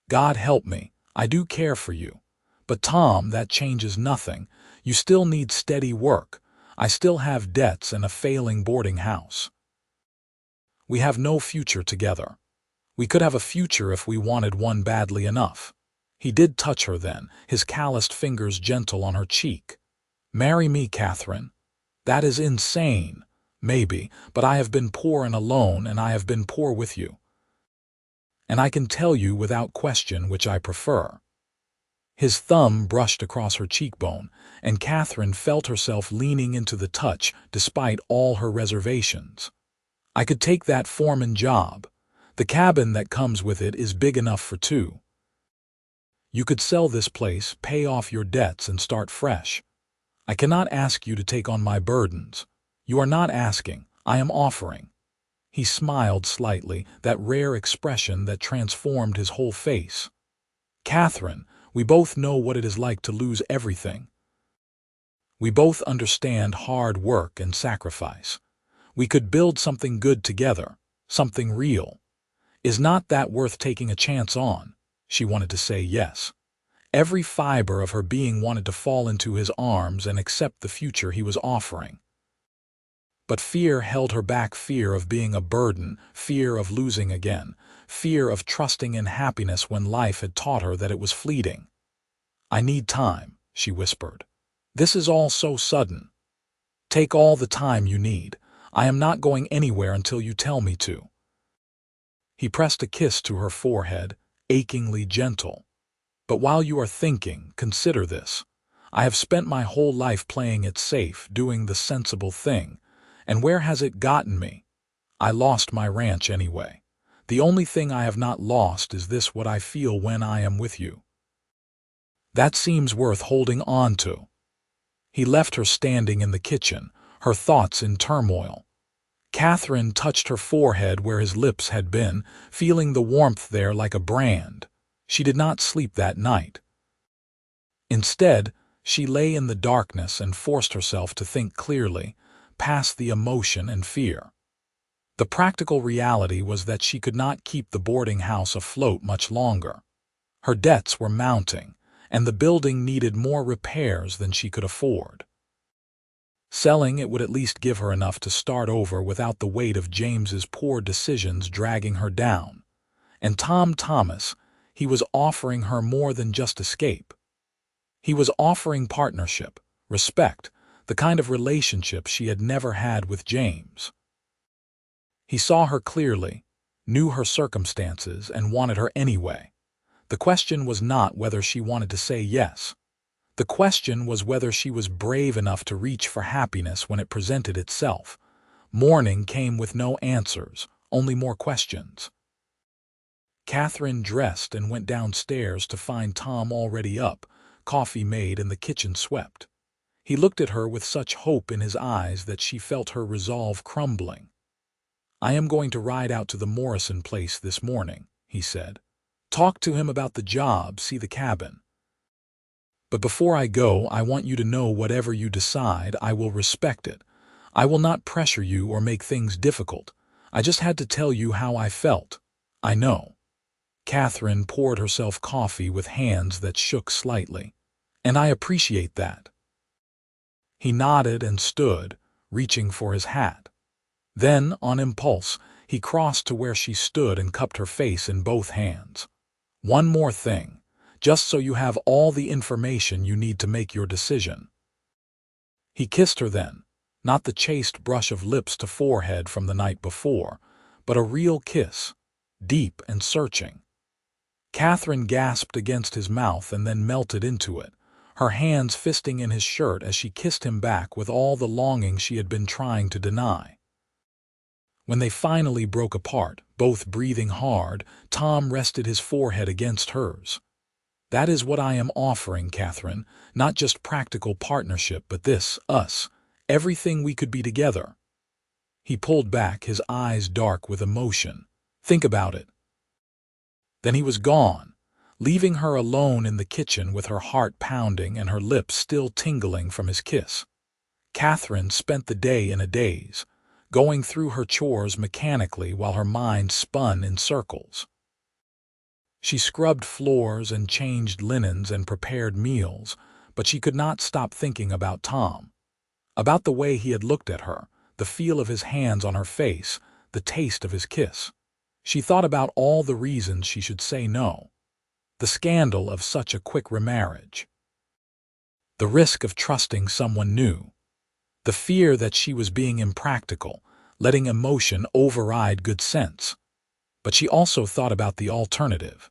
God help me, I do care for you. But Tom, that changes nothing. You still need steady work. I still have debts and a failing boarding house. We have no future together. We could have a future if we wanted one badly enough. He did touch her then, his calloused fingers gentle on her cheek. Marry me, Katherine. That is insane, maybe, but I have been poor and alone, and I have been poor with you. And I can tell you without question which I prefer. His thumb brushed across her cheekbone, and Katherine felt herself leaning into the touch despite all her reservations. I could take that foreman job. The cabin that comes with it is big enough for two. You could sell this place, pay off your debts, and start fresh. I cannot ask you to take on my burdens. You are not asking, I am offering. He smiled slightly, that rare expression that transformed his whole face. Katherine, we both know what it is like to lose everything. We both understand hard work and sacrifice. We could build something good together, something real. Is not that worth taking a chance on? She wanted to say yes. Every fiber of her being wanted to fall into his arms and accept the future he was offering. But fear held her back, fear of being a burden, fear of losing again, fear of trusting in happiness when life had taught her that it was fleeting. I need time, she whispered. This is all so sudden. Take all the time you need. I am not going anywhere until you tell me to. He pressed a kiss to her forehead, achingly gentle. But while you are thinking, consider this. I have spent my whole life playing it safe, doing the sensible thing. And where has it gotten me? I lost my ranch anyway. The only thing I have not lost is this, what I feel when I am with you. That seems worth holding on to. He left her standing in the kitchen, her thoughts in turmoil. Katherine touched her forehead where his lips had been, feeling the warmth there like a brand. She did not sleep that night. Instead, she lay in the darkness and forced herself to think clearly, past the emotion and fear. The practical reality was that she could not keep the boarding house afloat much longer. Her debts were mounting, and the building needed more repairs than she could afford. Selling it would at least give her enough to start over without the weight of James's poor decisions dragging her down. And Thomas, he was offering her more than just escape. He was offering partnership, respect, the kind of relationship she had never had with James. He saw her clearly, knew her circumstances, and wanted her anyway. The question was not whether she wanted to say yes. The question was whether she was brave enough to reach for happiness when it presented itself. Morning came with no answers, only more questions. Katherine dressed and went downstairs to find Tom already up, coffee made and the kitchen swept. He looked at her with such hope in his eyes that she felt her resolve crumbling. "I am going to ride out to the Morrison place this morning," he said. "Talk to him about the job, see the cabin. But before I go, I want you to know whatever you decide, I will respect it. I will not pressure you or make things difficult. I just had to tell you how I felt. I know." Katherine poured herself coffee with hands that shook slightly. "And I appreciate that." He nodded and stood, reaching for his hat. Then, on impulse, he crossed to where she stood and cupped her face in both hands. "One more thing, just so you have all the information you need to make your decision." He kissed her then, not the chaste brush of lips to forehead from the night before, but a real kiss, deep and searching. Katherine gasped against his mouth and then melted into it, her hands fisting in his shirt as she kissed him back with all the longing she had been trying to deny. When they finally broke apart, both breathing hard, Tom rested his forehead against hers. "That is what I am offering, Katherine, not just practical partnership, but this, us, everything we could be together." He pulled back, his eyes dark with emotion. "Think about it." Then he was gone, leaving her alone in the kitchen with her heart pounding and her lips still tingling from his kiss. Katherine spent the day in a daze, going through her chores mechanically while her mind spun in circles. She scrubbed floors and changed linens and prepared meals, but she could not stop thinking about Tom, about the way he had looked at her, the feel of his hands on her face, the taste of his kiss. She thought about all the reasons she should say no, the scandal of such a quick remarriage, the risk of trusting someone new, the fear that she was being impractical, letting emotion override good sense. But she also thought about the alternative,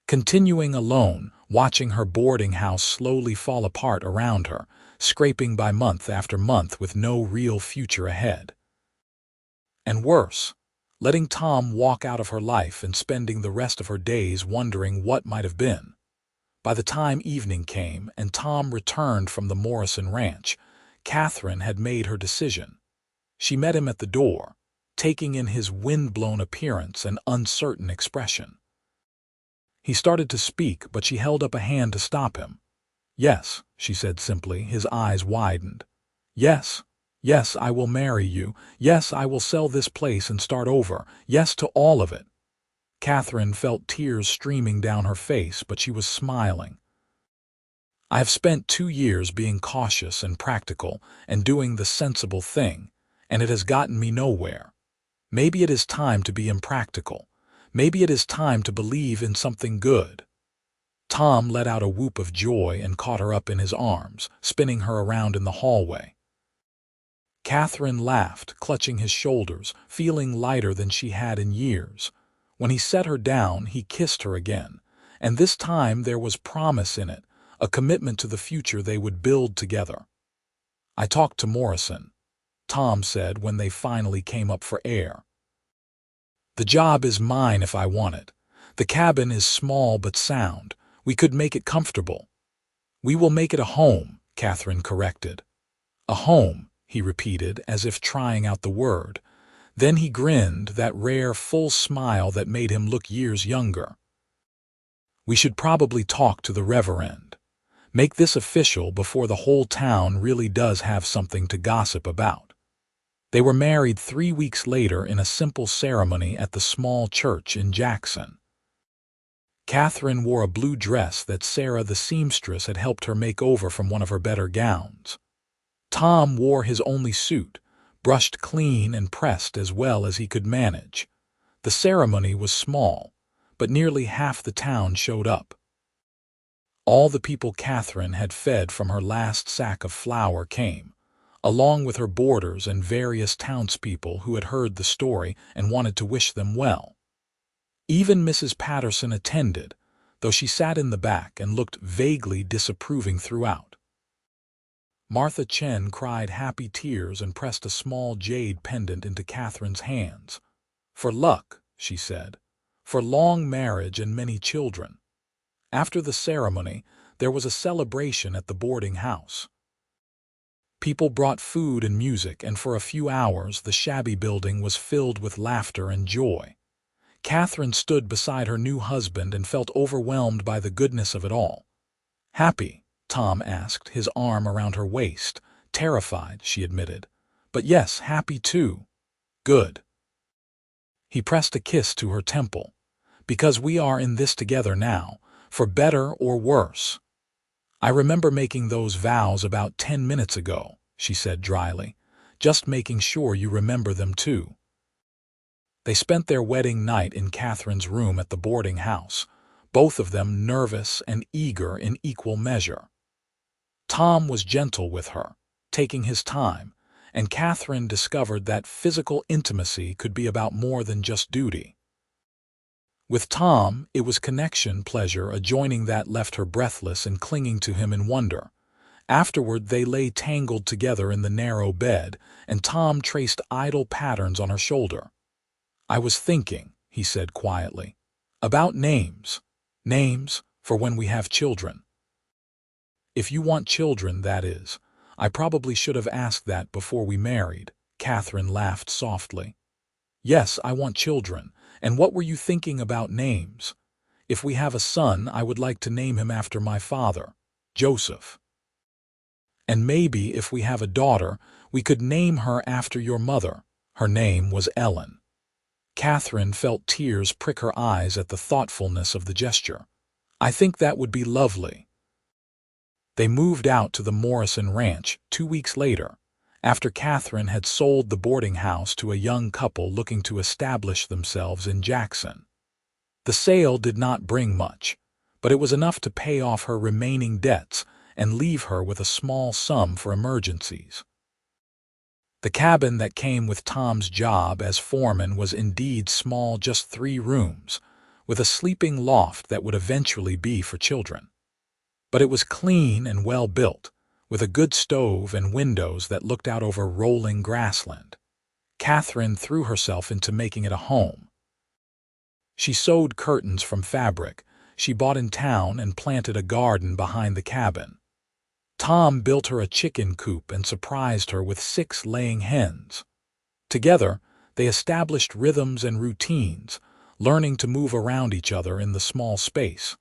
continuing alone, watching her boarding house slowly fall apart around her, scraping by month after month with no real future ahead. And worse, letting Tom walk out of her life and spending the rest of her days wondering what might have been. By the time evening came and Tom returned from the Morrison ranch, Katherine had made her decision. She met him at the door, taking in his wind-blown appearance and uncertain expression. He started to speak, but she held up a hand to stop him. "Yes," she said simply, his eyes widened. "Yes, yes, I will marry you. Yes, I will sell this place and start over. Yes to all of it." Katherine felt tears streaming down her face, but she was smiling. "I have spent 2 years being cautious and practical and doing the sensible thing, and it has gotten me nowhere. Maybe it is time to be impractical. Maybe it is time to believe in something good." Tom let out a whoop of joy and caught her up in his arms, spinning her around in the hallway. Katherine laughed, clutching his shoulders, feeling lighter than she had in years. When he set her down, he kissed her again, and this time there was promise in it, a commitment to the future they would build together. "I talked to Morrison," Tom said when they finally came up for air. "The job is mine if I want it. The cabin is small but sound. We could make it comfortable." "We will make it a home," Katherine corrected. "A home," he repeated, as if trying out the word. Then he grinned, that rare, full smile that made him look years younger. "We should probably talk to the Reverend. Make this official before the whole town really does have something to gossip about." They were married 3 weeks later in a simple ceremony at the small church in Jackson. Katherine wore a blue dress that Sarah the seamstress had helped her make over from one of her better gowns. Tom wore his only suit, brushed clean and pressed as well as he could manage. The ceremony was small, but nearly half the town showed up. All the people Katherine had fed from her last sack of flour came, along with her boarders and various townspeople who had heard the story and wanted to wish them well. Even Mrs. Patterson attended, though she sat in the back and looked vaguely disapproving throughout. Martha Chen cried happy tears and pressed a small jade pendant into Katherine's hands. "For luck," she said, "for long marriage and many children." After the ceremony, there was a celebration at the boarding house. People brought food and music, and for a few hours the shabby building was filled with laughter and joy. Katherine stood beside her new husband and felt overwhelmed by the goodness of it all. "Happy?" Tom asked, his arm around her waist. "Terrified," she admitted. "But yes, happy too." "Good." He pressed a kiss to her temple. "Because we are in this together now, for better or worse." "I remember making those vows about 10 minutes ago," she said dryly. "Just making sure you remember them too." They spent their wedding night in Katherine's room at the boarding house, both of them nervous and eager in equal measure. Tom was gentle with her, taking his time, and Katherine discovered that physical intimacy could be about more than just duty. With Tom, it was connection, pleasure, a joining that left her breathless and clinging to him in wonder. Afterward, they lay tangled together in the narrow bed, and Tom traced idle patterns on her shoulder. "I was thinking," he said quietly, "about names. Names for when we have children." "If you want children, that is. I probably should have asked that before we married." Katherine laughed softly. "Yes, I want children. And what were you thinking about names? If we have a son, I would like to name him after my father, Joseph. And maybe if we have a daughter, we could name her after your mother." Her name was Ellen. Katherine felt tears prick her eyes at the thoughtfulness of the gesture. "I think that would be lovely." They moved out to the Morrison Ranch 2 weeks later, after Katherine had sold the boarding house to a young couple looking to establish themselves in Jackson. The sale did not bring much, but it was enough to pay off her remaining debts and leave her with a small sum for emergencies. The cabin that came with Tom's job as foreman was indeed small, just 3 rooms, with a sleeping loft that would eventually be for children. But it was clean and well built, with a good stove and windows that looked out over rolling grassland. Katherine threw herself into making it a home. She sewed curtains from fabric she bought in town and planted a garden behind the cabin. Tom built her a chicken coop and surprised her with 6 laying hens. Together, they established rhythms and routines, learning to move around each other in the small space,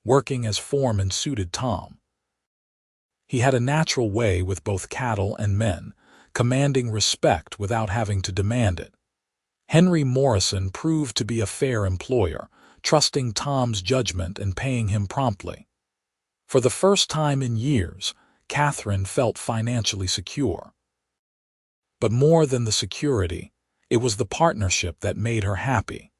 working as foreman suited Tom. He had a natural way with both cattle and men, commanding respect without having to demand it. Henry Morrison proved to be a fair employer, trusting Tom's judgment and paying him promptly. For the first time in years, Katherine felt financially secure. But more than the security, it was the partnership that made her happy.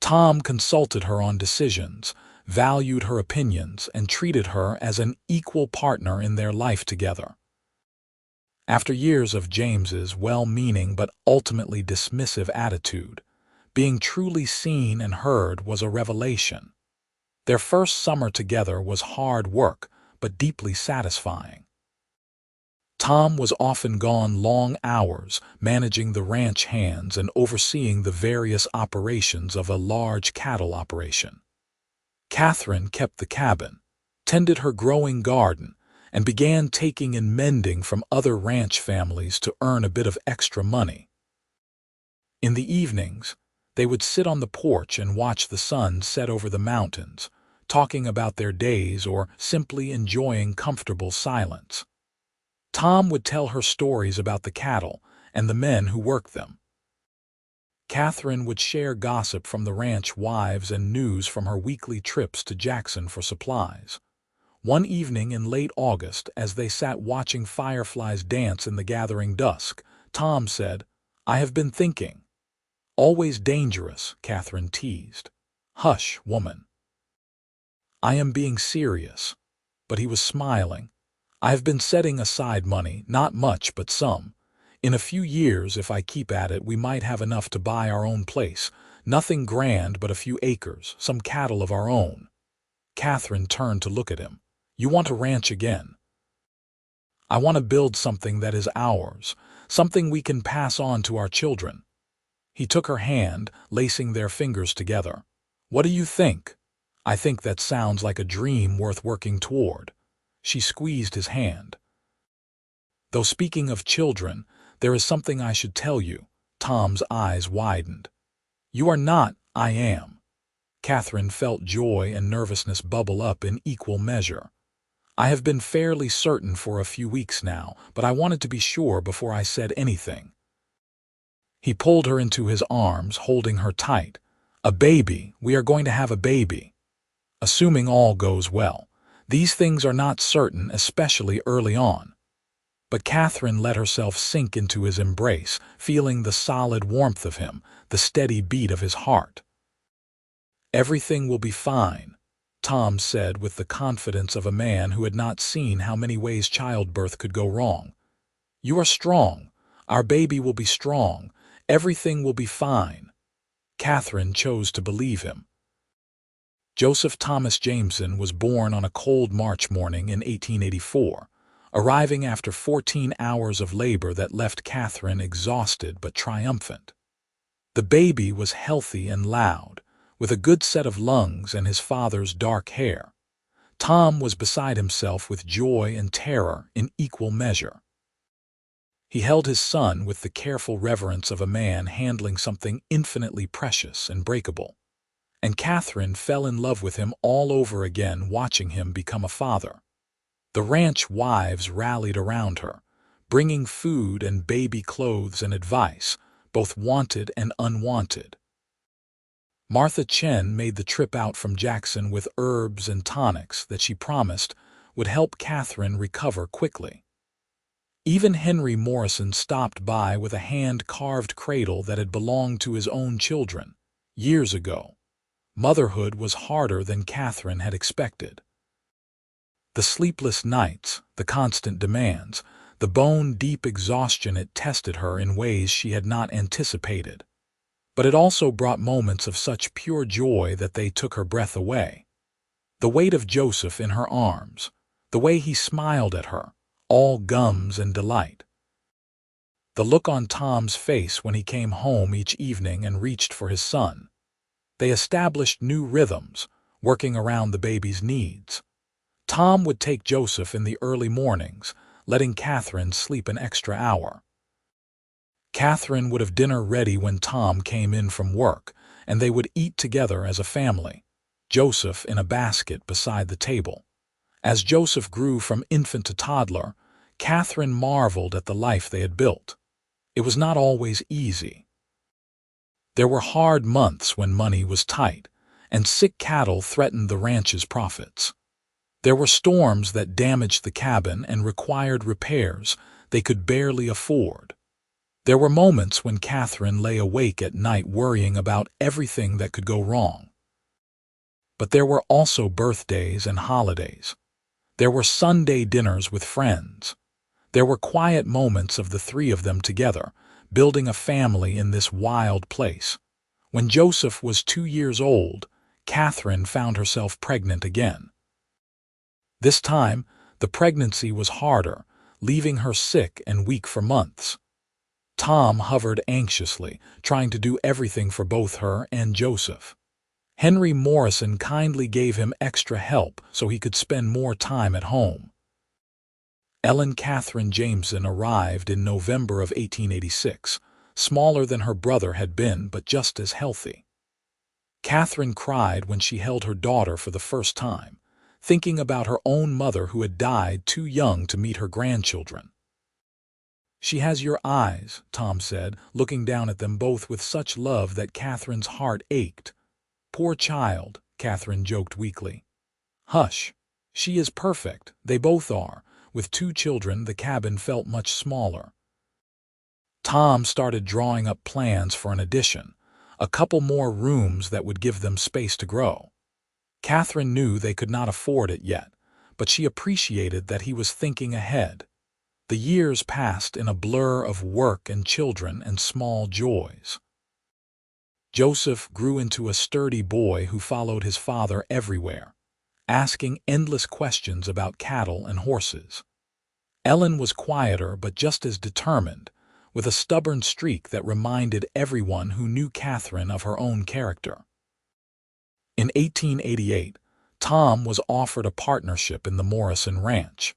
Tom consulted her on decisions, valued her opinions, and treated her as an equal partner in their life together. After years of James's well-meaning but ultimately dismissive attitude, being truly seen and heard was a revelation. Their first summer together was hard work, but deeply satisfying. Tom was often gone long hours, managing the ranch hands and overseeing the various operations of a large cattle operation. Katherine kept the cabin, tended her growing garden, and began taking in mending from other ranch families to earn a bit of extra money. In the evenings, they would sit on the porch and watch the sun set over the mountains, talking about their days or simply enjoying comfortable silence. Tom would tell her stories about the cattle and the men who worked them. Katherine would share gossip from the ranch wives and news from her weekly trips to Jackson for supplies. One evening in late August, as they sat watching fireflies dance in the gathering dusk, Tom said, "I have been thinking." "Always dangerous," Katherine teased. "Hush, woman." "I am being serious." But he was smiling. "I have been setting aside money, not much, but some. In a few years, if I keep at it, we might have enough to buy our own place. Nothing grand, but a few acres, some cattle of our own." Katherine turned to look at him. "You want a ranch again?" "I want to build something that is ours, something we can pass on to our children." He took her hand, lacing their fingers together. "What do you think?" I think that sounds like a dream worth working toward. She squeezed his hand. Though speaking of children, there is something I should tell you. Tom's eyes widened. You are not, I am. Katherine felt joy and nervousness bubble up in equal measure. I have been fairly certain for a few weeks now, but I wanted to be sure before I said anything. He pulled her into his arms, holding her tight. A baby. We are going to have a baby. Assuming all goes well. These things are not certain, especially early on. But Katherine let herself sink into his embrace, feeling the solid warmth of him, the steady beat of his heart. Everything will be fine, Tom said with the confidence of a man who had not seen how many ways childbirth could go wrong. You are strong. Our baby will be strong. Everything will be fine. Katherine chose to believe him. Joseph Thomas Jameson was born on a cold March morning in 1884, arriving after 14 hours of labor that left Katherine exhausted but triumphant. The baby was healthy and loud, with a good set of lungs and his father's dark hair. Tom was beside himself with joy and terror in equal measure. He held his son with the careful reverence of a man handling something infinitely precious and breakable. And Katherine fell in love with him all over again, watching him become a father. The ranch wives rallied around her, bringing food and baby clothes and advice, both wanted and unwanted. Martha Chen made the trip out from Jackson with herbs and tonics that she promised would help Katherine recover quickly. Even Henry Morrison stopped by with a hand-carved cradle that had belonged to his own children, years ago. Motherhood was harder than Katherine had expected. The sleepless nights, the constant demands, the bone-deep exhaustion, it tested her in ways she had not anticipated. But it also brought moments of such pure joy that they took her breath away. The weight of Joseph in her arms, the way he smiled at her, all gums and delight. The look on Tom's face when he came home each evening and reached for his son. They established new rhythms, working around the baby's needs. Tom would take Joseph in the early mornings, letting Katherine sleep an extra hour. Katherine would have dinner ready when Tom came in from work, and they would eat together as a family, Joseph in a basket beside the table. As Joseph grew from infant to toddler, Katherine marveled at the life they had built. It was not always easy. There were hard months when money was tight, and sick cattle threatened the ranch's profits. There were storms that damaged the cabin and required repairs they could barely afford. There were moments when Katherine lay awake at night worrying about everything that could go wrong. But there were also birthdays and holidays. There were Sunday dinners with friends. There were quiet moments of the three of them together, building a family in this wild place. When Joseph was 2 years old, Katherine found herself pregnant again. This time, the pregnancy was harder, leaving her sick and weak for months. Tom hovered anxiously, trying to do everything for both her and Joseph. Henry Morrison kindly gave him extra help so he could spend more time at home. Katherine Jensen arrived in November of 1886, smaller than her brother had been but just as healthy. Katherine cried when she held her daughter for the first time, thinking about her own mother who had died too young to meet her grandchildren. She has your eyes, Tom said, looking down at them both with such love that Katherine's heart ached. Poor child, Katherine joked weakly. Hush. She is perfect. They both are. With 2 children, the cabin felt much smaller. Tom started drawing up plans for an addition, a couple more rooms that would give them space to grow. Katherine knew they could not afford it yet, but she appreciated that he was thinking ahead. The years passed in a blur of work and children and small joys. Joseph grew into a sturdy boy who followed his father everywhere, asking endless questions about cattle and horses. Ellen was quieter but just as determined, with a stubborn streak that reminded everyone who knew Katherine of her own character. In 1888, Tom was offered a partnership in the Morrison Ranch.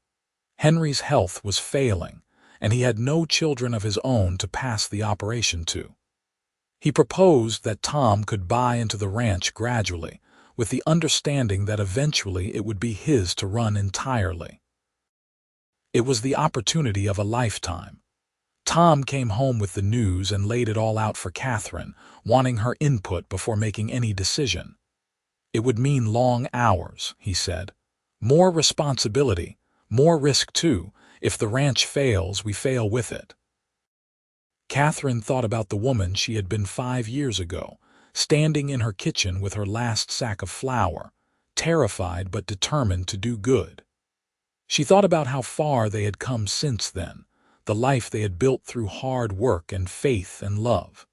Henry's health was failing, and he had no children of his own to pass the operation to. He proposed that Tom could buy into the ranch gradually, with the understanding that eventually it would be his to run entirely. It was the opportunity of a lifetime. Tom came home with the news and laid it all out for Katherine, wanting her input before making any decision. It would mean long hours, he said. More responsibility, more risk too. If the ranch fails, we fail with it. Katherine thought about the woman she had been 5 years ago, standing in her kitchen with her last sack of flour, terrified but determined to do good. She thought about how far they had come since then, the life they had built through hard work and faith and love.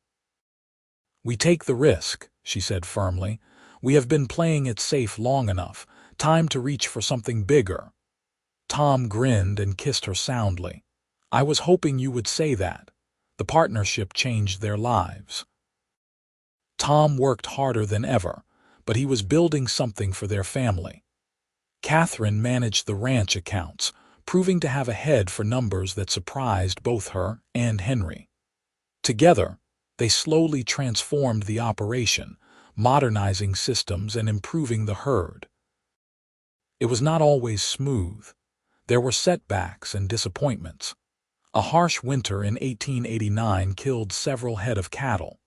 "We take the risk," she said firmly. "We have been playing it safe long enough. Time to reach for something bigger." Tom grinned and kissed her soundly. "I was hoping you would say that." The partnership changed their lives. Tom worked harder than ever, but he was building something for their family. Katherine managed the ranch accounts, proving to have a head for numbers that surprised both her and Henry. Together, they slowly transformed the operation, modernizing systems and improving the herd. It was not always smooth. There were setbacks and disappointments. A harsh winter in 1889 killed several head of cattle.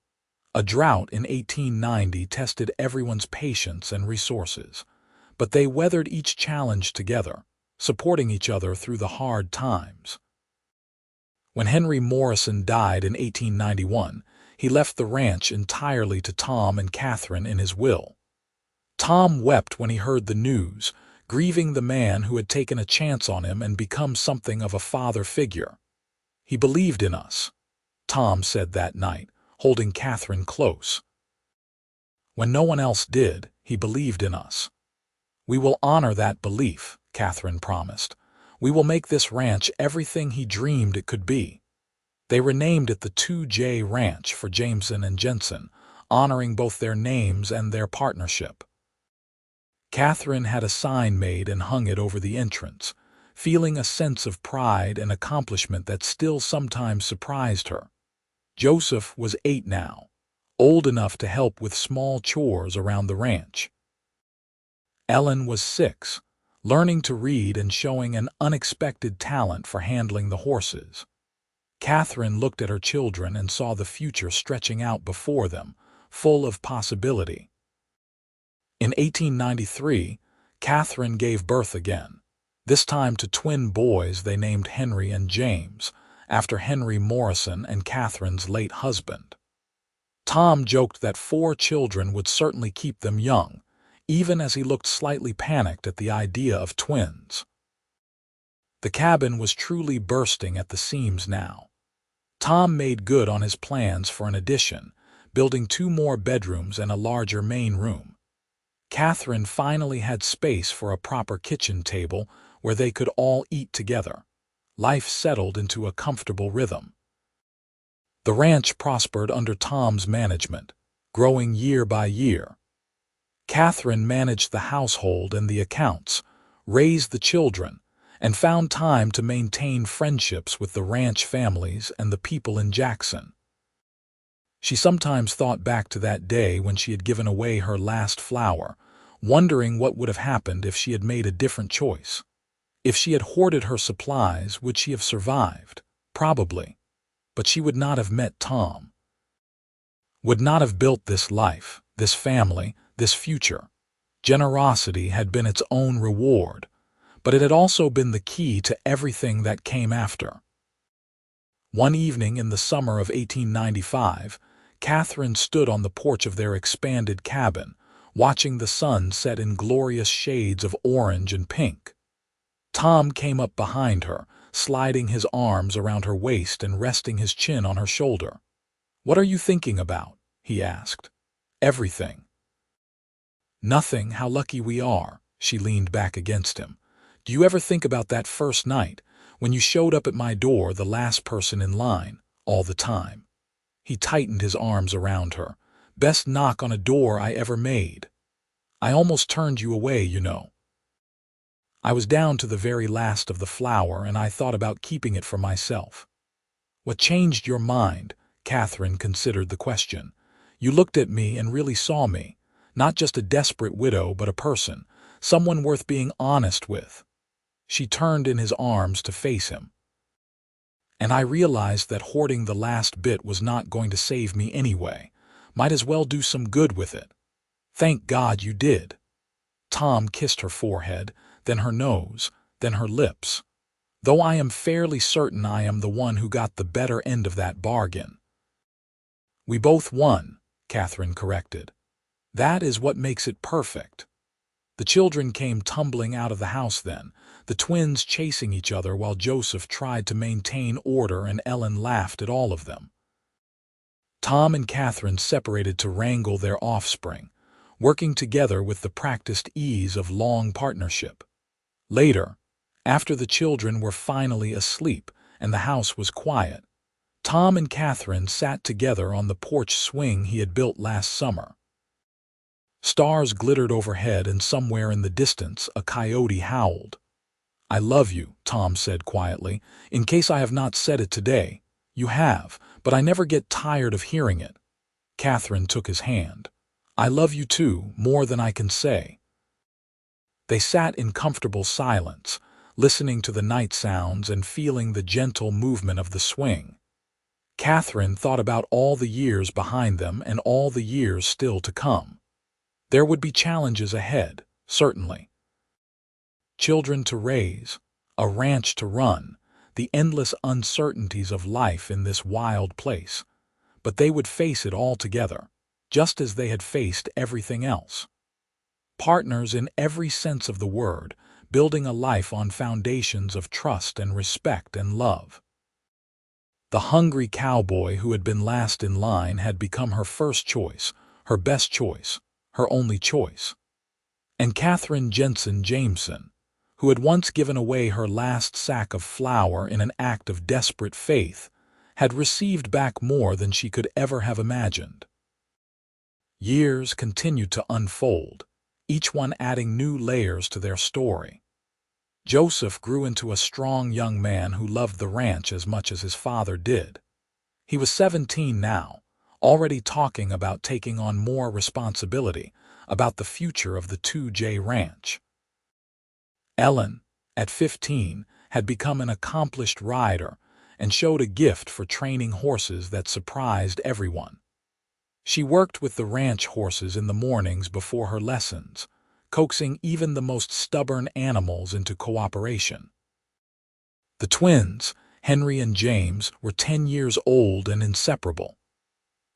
A drought in 1890 tested everyone's patience and resources, but they weathered each challenge together, supporting each other through the hard times. When Henry Morrison died in 1891, he left the ranch entirely to Tom and Katherine in his will. Tom wept when he heard the news, grieving the man who had taken a chance on him and become something of a father figure. "He believed in us," Tom said that night, holding Katherine close. "When no one else did, he believed in us." "We will honor that belief," Katherine promised. "We will make this ranch everything he dreamed it could be." They renamed it the 2J Ranch for Jameson and Jensen, honoring both their names and their partnership. Katherine had a sign made and hung it over the entrance, feeling a sense of pride and accomplishment that still sometimes surprised her. Joseph was 8 now, old enough to help with small chores around the ranch. Ellen was 6, learning to read and showing an unexpected talent for handling the horses. Katherine looked at her children and saw the future stretching out before them, full of possibility. In 1893, Katherine gave birth again, this time to twin boys they named Henry and James, after Henry Morrison and Katherine's late husband. Tom joked that 4 children would certainly keep them young, even as he looked slightly panicked at the idea of twins. The cabin was truly bursting at the seams now. Tom made good on his plans for an addition, building 2 more bedrooms and a larger main room. Katherine finally had space for a proper kitchen table where they could all eat together. Life settled into a comfortable rhythm. The ranch prospered under Tom's management, growing year by year. Katherine managed the household and the accounts, raised the children, and found time to maintain friendships with the ranch families and the people in Jackson. She sometimes thought back to that day when she had given away her last flour, wondering what would have happened if she had made a different choice. If she had hoarded her supplies, would she have survived? Probably. But she would not have met Tom. Would not have built this life, this family, this future. Generosity had been its own reward, but it had also been the key to everything that came after. One evening in the summer of 1895, Katherine stood on the porch of their expanded cabin, watching the sun set in glorious shades of orange and pink. Tom came up behind her, sliding his arms around her waist and resting his chin on her shoulder. "What are you thinking about?" he asked. "Everything." "Nothing, how lucky we are," she leaned back against him. "Do you ever think about that first night, when you showed up at my door, the last person in line, all the time?" He tightened his arms around her. "Best knock on a door I ever made." I almost turned you away, you know. I was down to the very last of the flour, and I thought about keeping it for myself." "What changed your mind?" Katherine considered the question. "You looked at me and really saw me, not just a desperate widow, but a person, someone worth being honest with." She turned in his arms to face him. "And I realized that hoarding the last bit was not going to save me anyway. Might as well do some good with it." "Thank God you did." Tom kissed her forehead, then her nose, then her lips. "Though I am fairly certain I am the one who got the better end of that bargain." "We both won," Katherine corrected. "That is what makes it perfect." The children came tumbling out of the house then, the twins chasing each other while Joseph tried to maintain order and Ellen laughed at all of them. Tom and Katherine separated to wrangle their offspring, working together with the practiced ease of long partnership. Later, after the children were finally asleep and the house was quiet, Tom and Katherine sat together on the porch swing he had built last summer. Stars glittered overhead, and somewhere in the distance a coyote howled. "I love you," Tom said quietly. "In case I have not said it today, you have, but I never get tired of hearing it." Katherine took his hand. "I love you too, more than I can say." They sat in comfortable silence, listening to the night sounds and feeling the gentle movement of the swing. Katherine thought about all the years behind them and all the years still to come. There would be challenges ahead, certainly. Children to raise, a ranch to run, the endless uncertainties of life in this wild place. But they would face it all together, just as they had faced everything else. Partners in every sense of the word, building a life on foundations of trust and respect and love. The hungry cowboy who had been last in line had become her first choice, her best choice, her only choice. And Katherine Jameson, who had once given away her last sack of flour in an act of desperate faith, had received back more than she could ever have imagined. Years continued to unfold, each one adding new layers to their story. Joseph grew into a strong young man who loved the ranch as much as his father did. He was 17 now, already talking about taking on more responsibility, about the future of the 2J Ranch. Ellen, at 15, had become an accomplished rider and showed a gift for training horses that surprised everyone. She worked with the ranch horses in the mornings before her lessons, coaxing even the most stubborn animals into cooperation. The twins, Henry and James, were 10 years old and inseparable.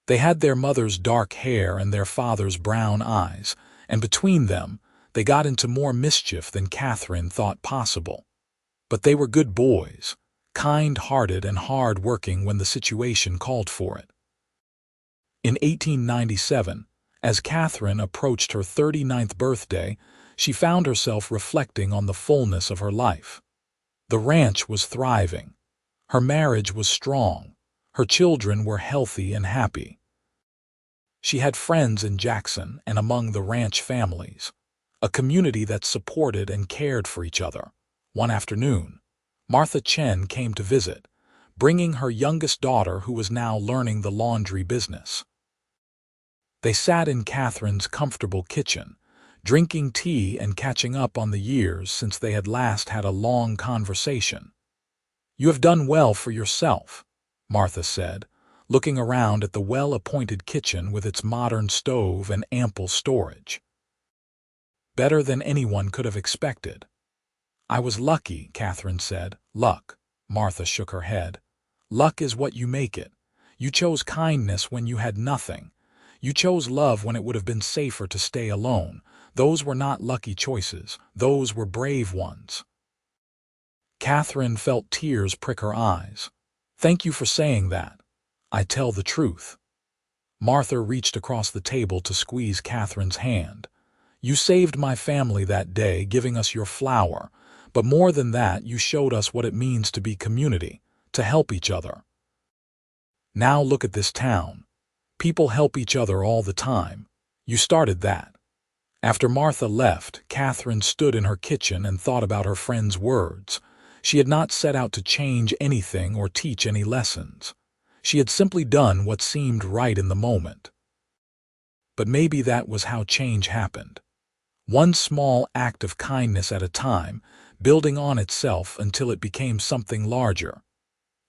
They had their mother's dark hair and their father's brown eyes, and between them, they got into more mischief than Katherine thought possible. But they were good boys, kind-hearted and hard-working when the situation called for it. In 1897, as Katherine approached her 39th birthday, she found herself reflecting on the fullness of her life. The ranch was thriving. Her marriage was strong. Her children were healthy and happy. She had friends in Jackson and among the ranch families, a community that supported and cared for each other. One afternoon, Martha Chen came to visit, bringing her youngest daughter who was now learning the laundry business. They sat in Katherine's comfortable kitchen, drinking tea and catching up on the years since they had last had a long conversation. "You have done well for yourself," Martha said, looking around at the well-appointed kitchen with its modern stove and ample storage. "Better than anyone could have expected." "I was lucky," Katherine said. "Luck," Martha shook her head. "Luck is what you make it. You chose kindness when you had nothing. You chose love when it would have been safer to stay alone. Those were not lucky choices. Those were brave ones." Katherine felt tears prick her eyes. "Thank you for saying that. I tell the truth." Martha reached across the table to squeeze Katherine's hand. "You saved my family that day, giving us your flour, but more than that, you showed us what it means to be community, to help each other. Now look at this town. People help each other all the time. You started that." After Martha left, Katherine stood in her kitchen and thought about her friend's words. She had not set out to change anything or teach any lessons. She had simply done what seemed right in the moment. But maybe that was how change happened. One small act of kindness at a time, building on itself until it became something larger.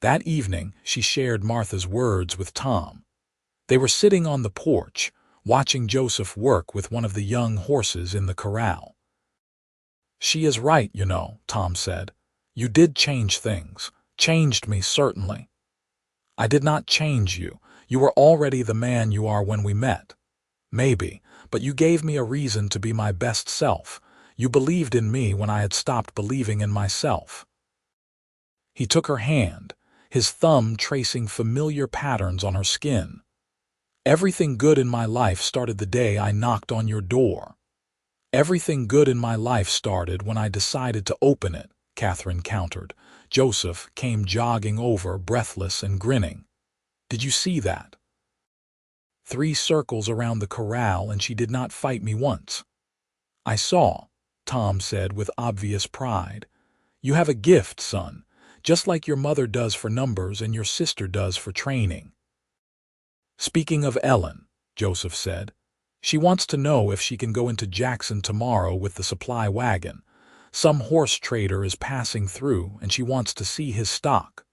That evening, she shared Martha's words with Tom. They were sitting on the porch, watching Joseph work with one of the young horses in the corral. "She is right, you know," Tom said. "You did change things. Changed me, certainly." "I did not change you. You were already the man you are when we met. Maybe, but you gave me a reason to be my best self. You believed in me when I had stopped believing in myself." He took her hand, his thumb tracing familiar patterns on her skin. "Everything good in my life started the day I knocked on your door." "Everything good in my life started when I decided to open it," Katherine countered. Joseph came jogging over, breathless and grinning. "Did you see that? 3 circles around the corral, and she did not fight me once." "I saw," Tom said with obvious pride. "You have a gift, son, just like your mother does for numbers and your sister does for training." "Speaking of Ellen," Joseph said, "she wants to know if she can go into Jackson tomorrow with the supply wagon. Some horse trader is passing through, and she wants to see his stock."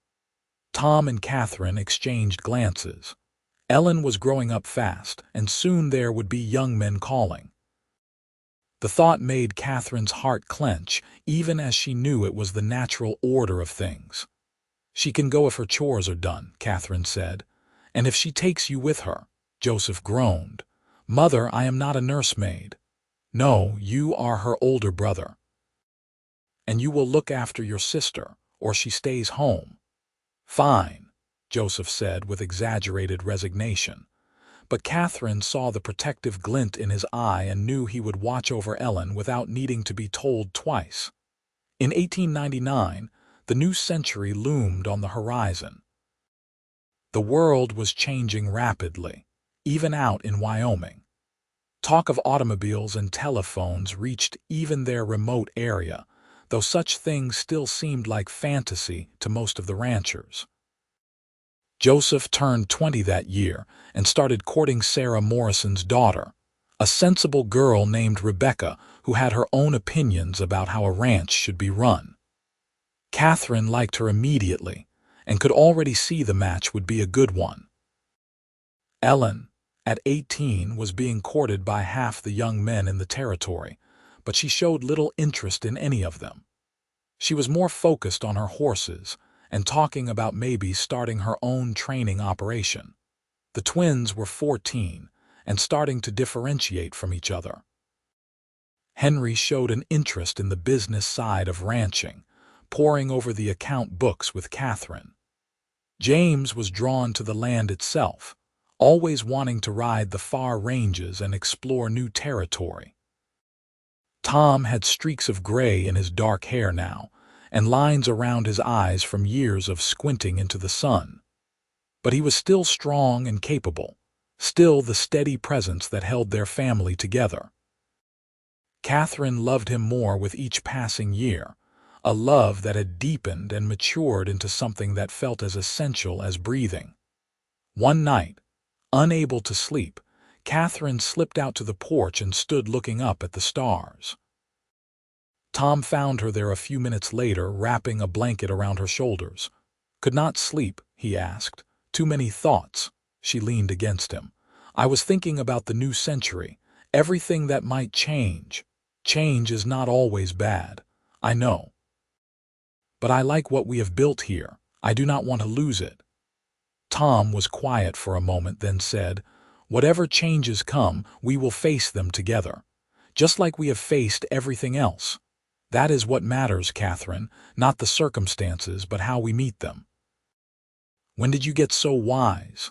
Tom and Katherine exchanged glances. Ellen was growing up fast, and soon there would be young men calling. The thought made Katherine's heart clench, even as she knew it was the natural order of things. "She can go if her chores are done," Katherine said. "And if she takes you with her," Joseph groaned. "Mother, I am not a nursemaid." "No, you are her older brother." "And you will look after your sister, or she stays home." "Fine," Joseph said with exaggerated resignation. But Katherine saw the protective glint in his eye and knew he would watch over Ellen without needing to be told twice. In 1899, the new century loomed on the horizon. The world was changing rapidly, even out in Wyoming. Talk of automobiles and telephones reached even their remote area, though such things still seemed like fantasy to most of the ranchers. Joseph turned 20 that year and started courting Sarah Morrison's daughter, a sensible girl named Rebecca who had her own opinions about how a ranch should be run. Katherine liked her immediately and could already see the match would be a good one. Ellen, at 18, was being courted by half the young men in the territory, but she showed little interest in any of them. She was more focused on her horses and talking about maybe starting her own training operation. The twins were 14 and starting to differentiate from each other. Henry showed an interest in the business side of ranching, poring over the account books with Katherine. James was drawn to the land itself, always wanting to ride the far ranges and explore new territory. Tom had streaks of gray in his dark hair now, and lines around his eyes from years of squinting into the sun. But he was still strong and capable, still the steady presence that held their family together. Katherine loved him more with each passing year, a love that had deepened and matured into something that felt as essential as breathing. One night, unable to sleep, Katherine slipped out to the porch and stood looking up at the stars. Tom found her there a few minutes later, wrapping a blanket around her shoulders. "Could not sleep?" he asked. "Too many thoughts." She leaned against him. "I was thinking about the new century, everything that might change. Change is not always bad, I know. But I like what we have built here. I do not want to lose it." Tom was quiet for a moment, then said, "Whatever changes come, we will face them together, just like we have faced everything else. That is what matters, Katherine, not the circumstances, but how we meet them." "When did you get so wise?"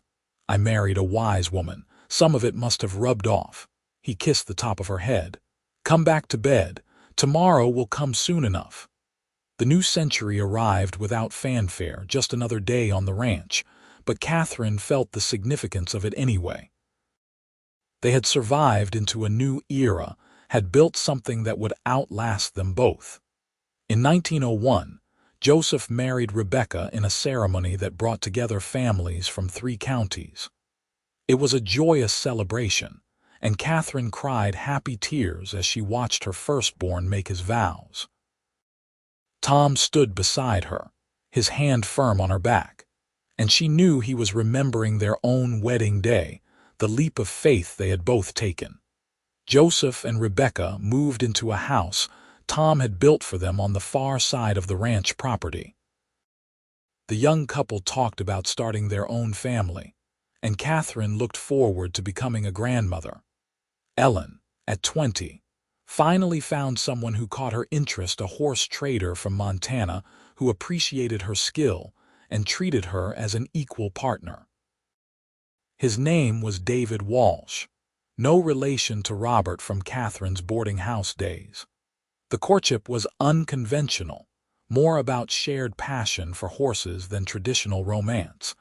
"I married a wise woman. Some of it must have rubbed off." He kissed the top of her head. "Come back to bed. Tomorrow will come soon enough." The new century arrived without fanfare, just another day on the ranch, but Katherine felt the significance of it anyway. They had survived into a new era, had built something that would outlast them both. In 1901, Joseph married Rebecca in a ceremony that brought together families from 3 counties. It was a joyous celebration, and Katherine cried happy tears as she watched her firstborn make his vows. Tom stood beside her, his hand firm on her back, and she knew he was remembering their own wedding day, the leap of faith they had both taken. Joseph and Rebecca moved into a house Tom had built for them on the far side of the ranch property. The young couple talked about starting their own family, and Katherine looked forward to becoming a grandmother. Ellen, at 20, finally found someone who caught her interest, a horse trader from Montana who appreciated her skill and treated her as an equal partner. His name was David Walsh, no relation to Robert from Katherine's boarding house days. The courtship was unconventional, more about shared passion for horses than traditional romance,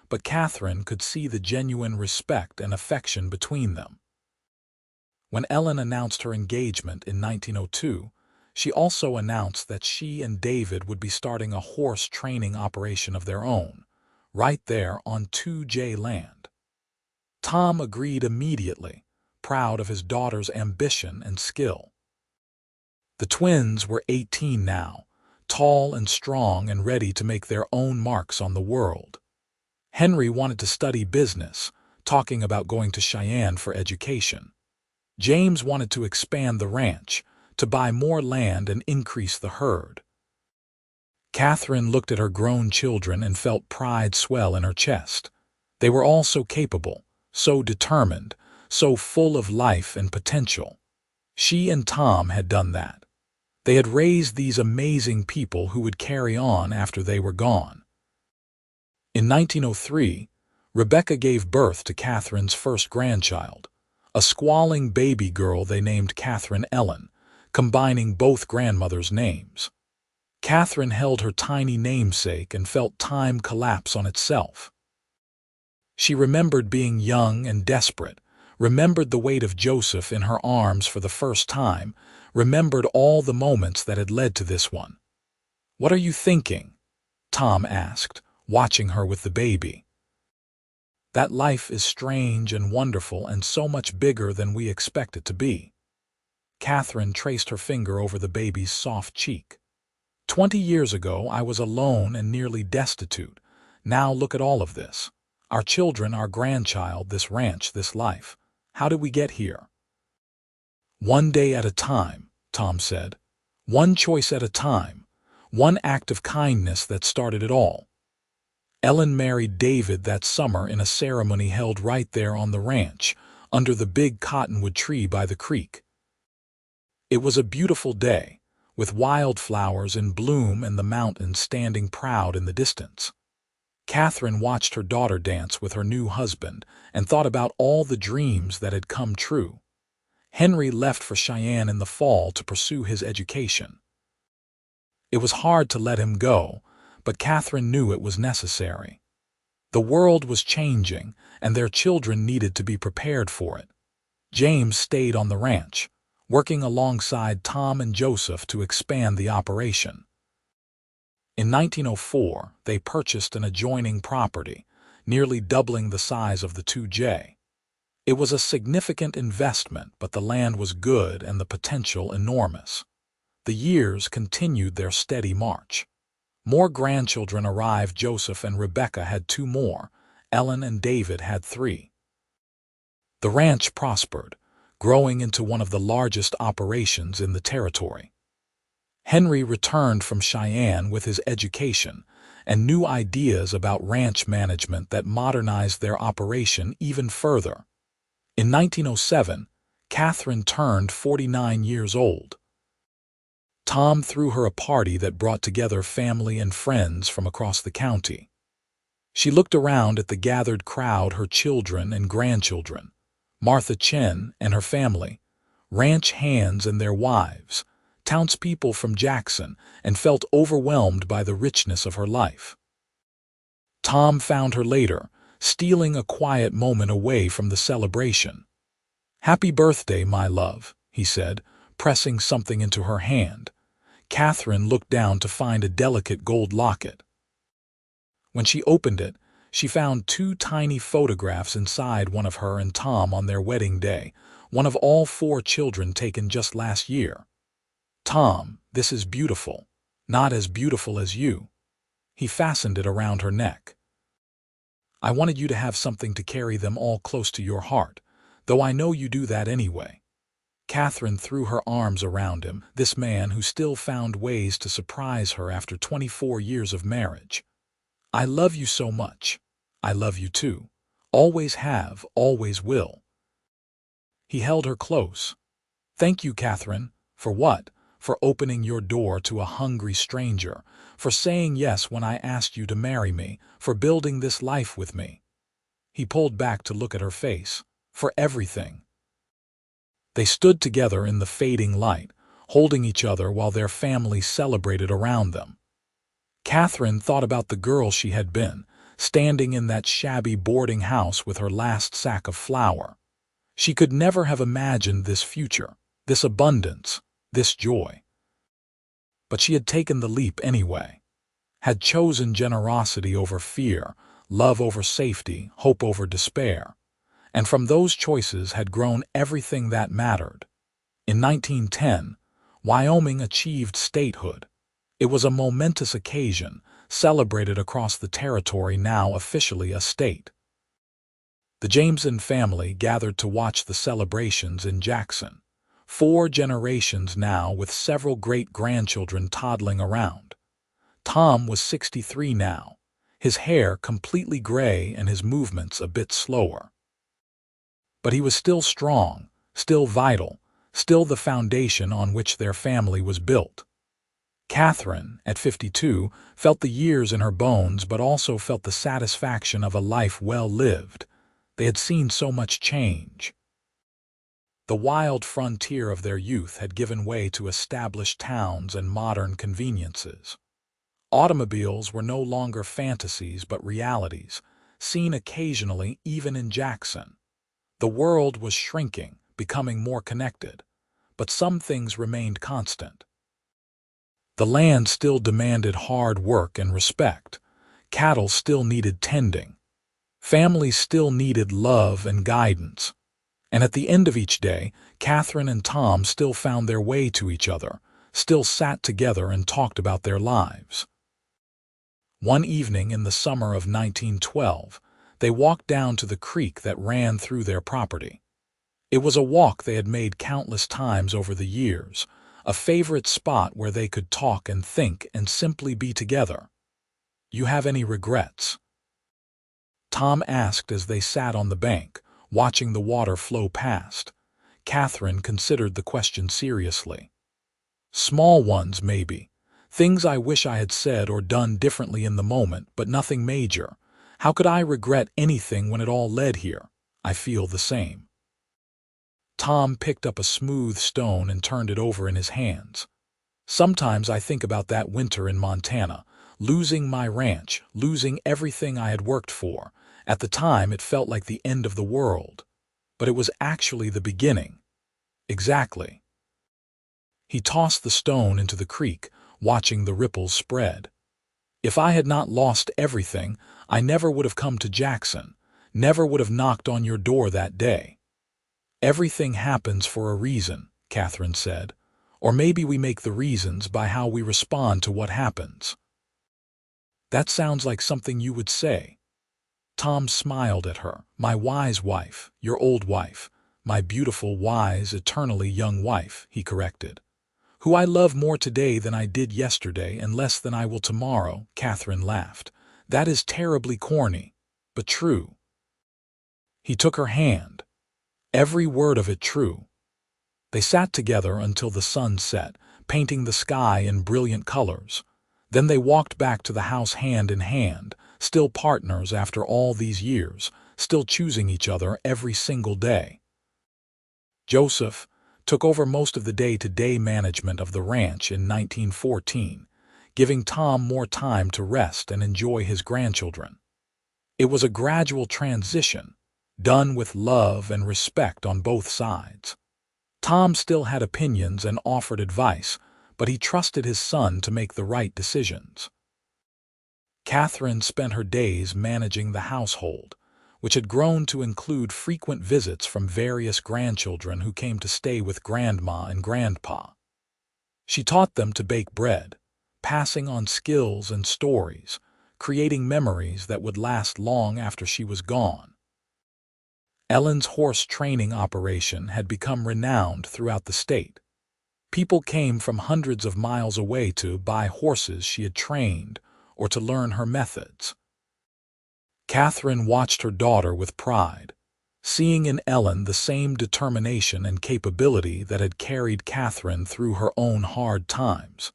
but Katherine could see the genuine respect and affection between them. When Ellen announced her engagement in 1902, she also announced that she and David would be starting a horse training operation of their own, right there on 2J land. Tom agreed immediately, proud of his daughter's ambition and skill. The twins were 18 now, tall and strong and ready to make their own marks on the world. Henry wanted to study business, talking about going to Cheyenne for education. James wanted to expand the ranch, to buy more land and increase the herd. Katherine looked at her grown children and felt pride swell in her chest. They were all so capable, so determined, so full of life and potential. She and Tom had done that. They had raised these amazing people who would carry on after they were gone. In 1903, Rebecca gave birth to Katherine's first grandchild, a squalling baby girl they named Katherine Ellen, combining both grandmothers' names. Katherine held her tiny namesake and felt time collapse on itself. She remembered being young and desperate, remembered the weight of Joseph in her arms for the first time, remembered all the moments that had led to this one. "What are you thinking?" Tom asked, watching her with the baby. "That life is strange and wonderful and so much bigger than we expect it to be." Katherine traced her finger over the baby's soft cheek. 20 years ago, I was alone and nearly destitute. Now look at all of this. Our children, our grandchild, this ranch, this life. How did we get here?" "One day at a time," Tom said. "One choice at a time. One act of kindness that started it all." Ellen married David that summer in a ceremony held right there on the ranch, under the big cottonwood tree by the creek. It was a beautiful day, with wildflowers in bloom and the mountains standing proud in the distance. Katherine watched her daughter dance with her new husband and thought about all the dreams that had come true. Henry left for Cheyenne in the fall to pursue his education. It was hard to let him go, but Katherine knew it was necessary. The world was changing, and their children needed to be prepared for it. James stayed on the ranch, working alongside Tom and Joseph to expand the operation. In 1904, they purchased an adjoining property, nearly doubling the size of the 2J. It was a significant investment, but the land was good and the potential enormous. The years continued their steady march. More grandchildren arrived. Joseph and Rebecca had 2 more. Ellen and David had 3. The ranch prospered, growing into one of the largest operations in the territory. Henry returned from Cheyenne with his education and new ideas about ranch management that modernized their operation even further. In 1907, Katherine turned 49 years old. Tom threw her a party that brought together family and friends from across the county. She looked around at the gathered crowd, her children and grandchildren, Martha Chen and her family, ranch hands and their wives, townspeople from Jackson, and felt overwhelmed by the richness of her life. Tom found her later, stealing a quiet moment away from the celebration. "Happy birthday, my love," he said, pressing something into her hand. Katherine looked down to find a delicate gold locket. When she opened it, she found 2 tiny photographs inside, one of her and Tom on their wedding day, one of all 4 children taken just last year. "Tom, this is beautiful. Not as beautiful as you." He fastened it around her neck. "I wanted you to have something to carry them all close to your heart, though I know you do that anyway." Katherine threw her arms around him, this man who still found ways to surprise her after 24 years of marriage. "I love you so much. I love you too. Always have, always will." He held her close. "Thank you, Katherine." "For what?" "For opening your door to a hungry stranger, for saying yes when I asked you to marry me, for building this life with me." He pulled back to look at her face. "For everything." They stood together in the fading light, holding each other while their family celebrated around them. Katherine thought about the girl she had been, standing in that shabby boarding house with her last sack of flour. She could never have imagined this future, this abundance, this joy. But she had taken the leap anyway, had chosen generosity over fear, love over safety, hope over despair, and from those choices had grown everything that mattered. In 1910, Wyoming achieved statehood. It was a momentous occasion, celebrated across the territory now officially a state. The Jameson family gathered to watch the celebrations in Jackson. 4 generations now, with several great-grandchildren toddling around. Tom was 63 now, his hair completely gray and his movements a bit slower. But he was still strong, still vital, still the foundation on which their family was built. Katherine, at 52, felt the years in her bones but also felt the satisfaction of a life well lived. They had seen so much change. The wild frontier of their youth had given way to established towns and modern conveniences. Automobiles were no longer fantasies but realities, seen occasionally even in Jackson. The world was shrinking, becoming more connected, but some things remained constant. The land still demanded hard work and respect. Cattle still needed tending. Families still needed love and guidance. And at the end of each day, Katherine and Tom still found their way to each other, still sat together and talked about their lives. One evening in the summer of 1912, they walked down to the creek that ran through their property. It was a walk they had made countless times over the years, a favorite spot where they could talk and think and simply be together. "You have any regrets?" Tom asked as they sat on the bank, watching the water flow past. Katherine considered the question seriously. "Small ones, maybe. Things I wish I had said or done differently in the moment, but nothing major. How could I regret anything when it all led here? I feel the same." Tom picked up a smooth stone and turned it over in his hands. "Sometimes I think about that winter in Montana, losing my ranch, losing everything I had worked for. At the time it felt like the end of the world. But it was actually the beginning." "Exactly." He tossed the stone into the creek, watching the ripples spread. "If I had not lost everything, I never would have come to Jackson, never would have knocked on your door that day." "Everything happens for a reason," Katherine said. "Or maybe we make the reasons by how we respond to what happens." "That sounds like something you would say." Tom smiled at her. "My wise wife, your old wife, my beautiful, wise, eternally young wife," he corrected. "Who I love more today than I did yesterday and less than I will tomorrow," Katherine laughed. "That is terribly corny, but true." He took her hand. Every word of it true. They sat together until the sun set, painting the sky in brilliant colors. Then they walked back to the house hand in hand, still partners after all these years, still choosing each other every single day. Joseph took over most of the day-to-day management of the ranch in 1914, giving Tom more time to rest and enjoy his grandchildren. It was a gradual transition, done with love and respect on both sides. Tom still had opinions and offered advice, but he trusted his son to make the right decisions. Katherine spent her days managing the household, which had grown to include frequent visits from various grandchildren who came to stay with Grandma and Grandpa. She taught them to bake bread, passing on skills and stories, creating memories that would last long after she was gone. Ellen's horse training operation had become renowned throughout the state. People came from hundreds of miles away to buy horses she had trained or to learn her methods. Katherine watched her daughter with pride, seeing in Ellen the same determination and capability that had carried Katherine through her own hard times.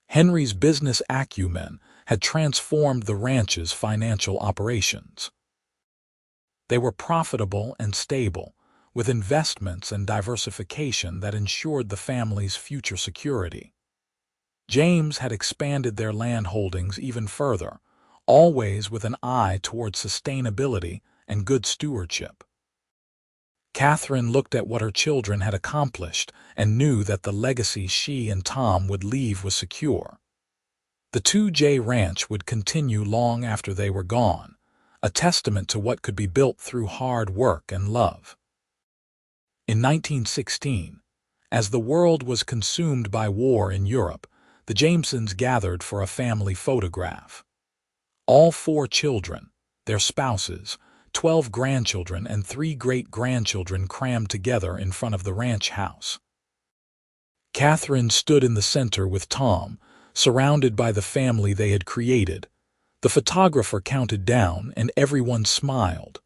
Henry's business acumen had transformed the ranch's financial operations. They were profitable and stable, with investments and diversification that ensured the family's future security. James had expanded their land holdings even further, always with an eye toward sustainability and good stewardship. Katherine looked at what her children had accomplished and knew that the legacy she and Tom would leave was secure. The 2J Ranch would continue long after they were gone, a testament to what could be built through hard work and love. In 1916, as the world was consumed by war in Europe, the Jamesons gathered for a family photograph. All 4 children, their spouses, 12 grandchildren, and 3 great-grandchildren crammed together in front of the ranch house. Katherine stood in the center with Tom, surrounded by the family they had created. The photographer counted down, and everyone smiled.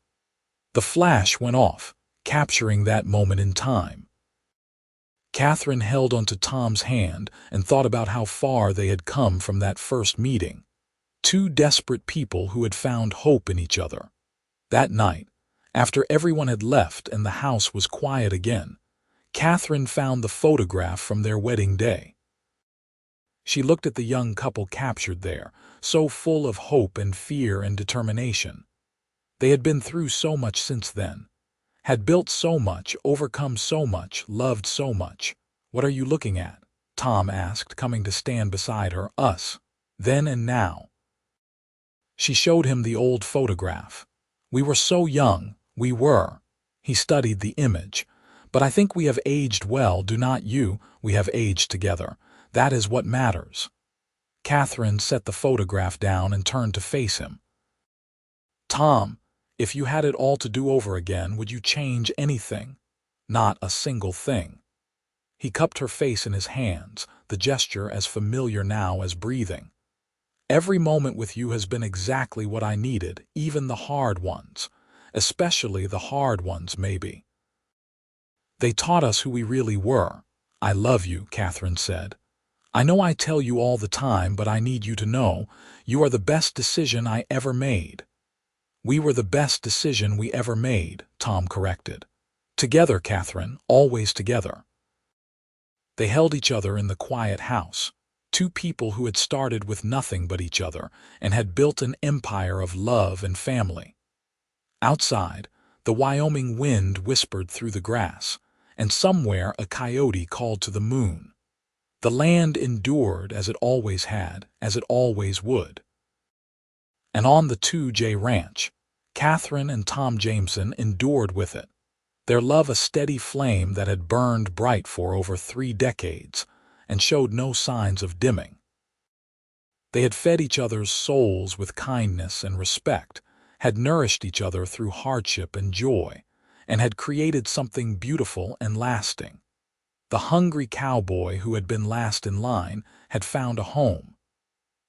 The flash went off, capturing that moment in time. Katherine held onto Tom's hand and thought about how far they had come from that first meeting. 2 desperate people who had found hope in each other. That night, after everyone had left and the house was quiet again, Katherine found the photograph from their wedding day. She looked at the young couple captured there, so full of hope and fear and determination. They had been through so much since then, had built so much, overcome so much, loved so much. "What are you looking at?" Tom asked, coming to stand beside her. "Us, then and now." She showed him the old photograph. "We were so young, we were." He studied the image. "But I think we have aged well, do not you? We have aged together. That is what matters." Katherine set the photograph down and turned to face him. "Tom, if you had it all to do over again, would you change anything?" "Not a single thing." He cupped her face in his hands, the gesture as familiar now as breathing. "Every moment with you has been exactly what I needed, even the hard ones. Especially the hard ones, maybe. They taught us who we really were." "I love you," Katherine said. "I know I tell you all the time, but I need you to know you are the best decision I ever made." "We were the best decision we ever made," Tom corrected. "Together, Katherine, always together." They held each other in the quiet house. 2 people who had started with nothing but each other and had built an empire of love and family. Outside, the Wyoming wind whispered through the grass, and somewhere a coyote called to the moon. The land endured as it always had, as it always would. And on the 2J Ranch, Katherine and Tom Jameson endured with it, their love a steady flame that had burned bright for over 3 decades and showed no signs of dimming. They had fed each other's souls with kindness and respect, had nourished each other through hardship and joy, and had created something beautiful and lasting. The hungry cowboy who had been last in line had found a home.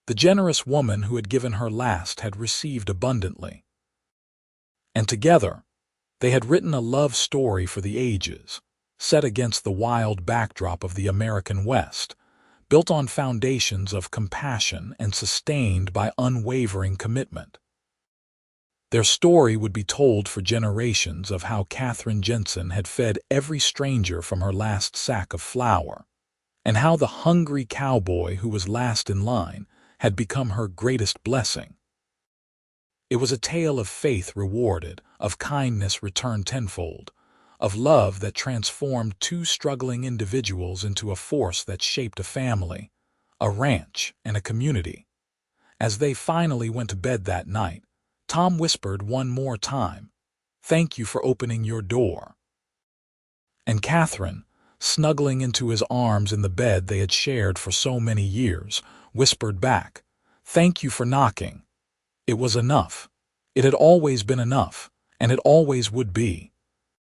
The generous woman who had given her last had received abundantly. And together, they had written a love story for the ages, set against the wild backdrop of the American West, built on foundations of compassion and sustained by unwavering commitment. Their story would be told for generations of how Katherine Jensen had fed every stranger from her last sack of flour, and how the hungry cowboy who was last in line had become her greatest blessing. It was a tale of faith rewarded, of kindness returned tenfold, of love that transformed two struggling individuals into a force that shaped a family, a ranch, and a community. As they finally went to bed that night, Tom whispered one more time, "Thank you for opening your door." And Katherine, snuggling into his arms in the bed they had shared for so many years, whispered back, "Thank you for knocking." It was enough. It had always been enough, and it always would be.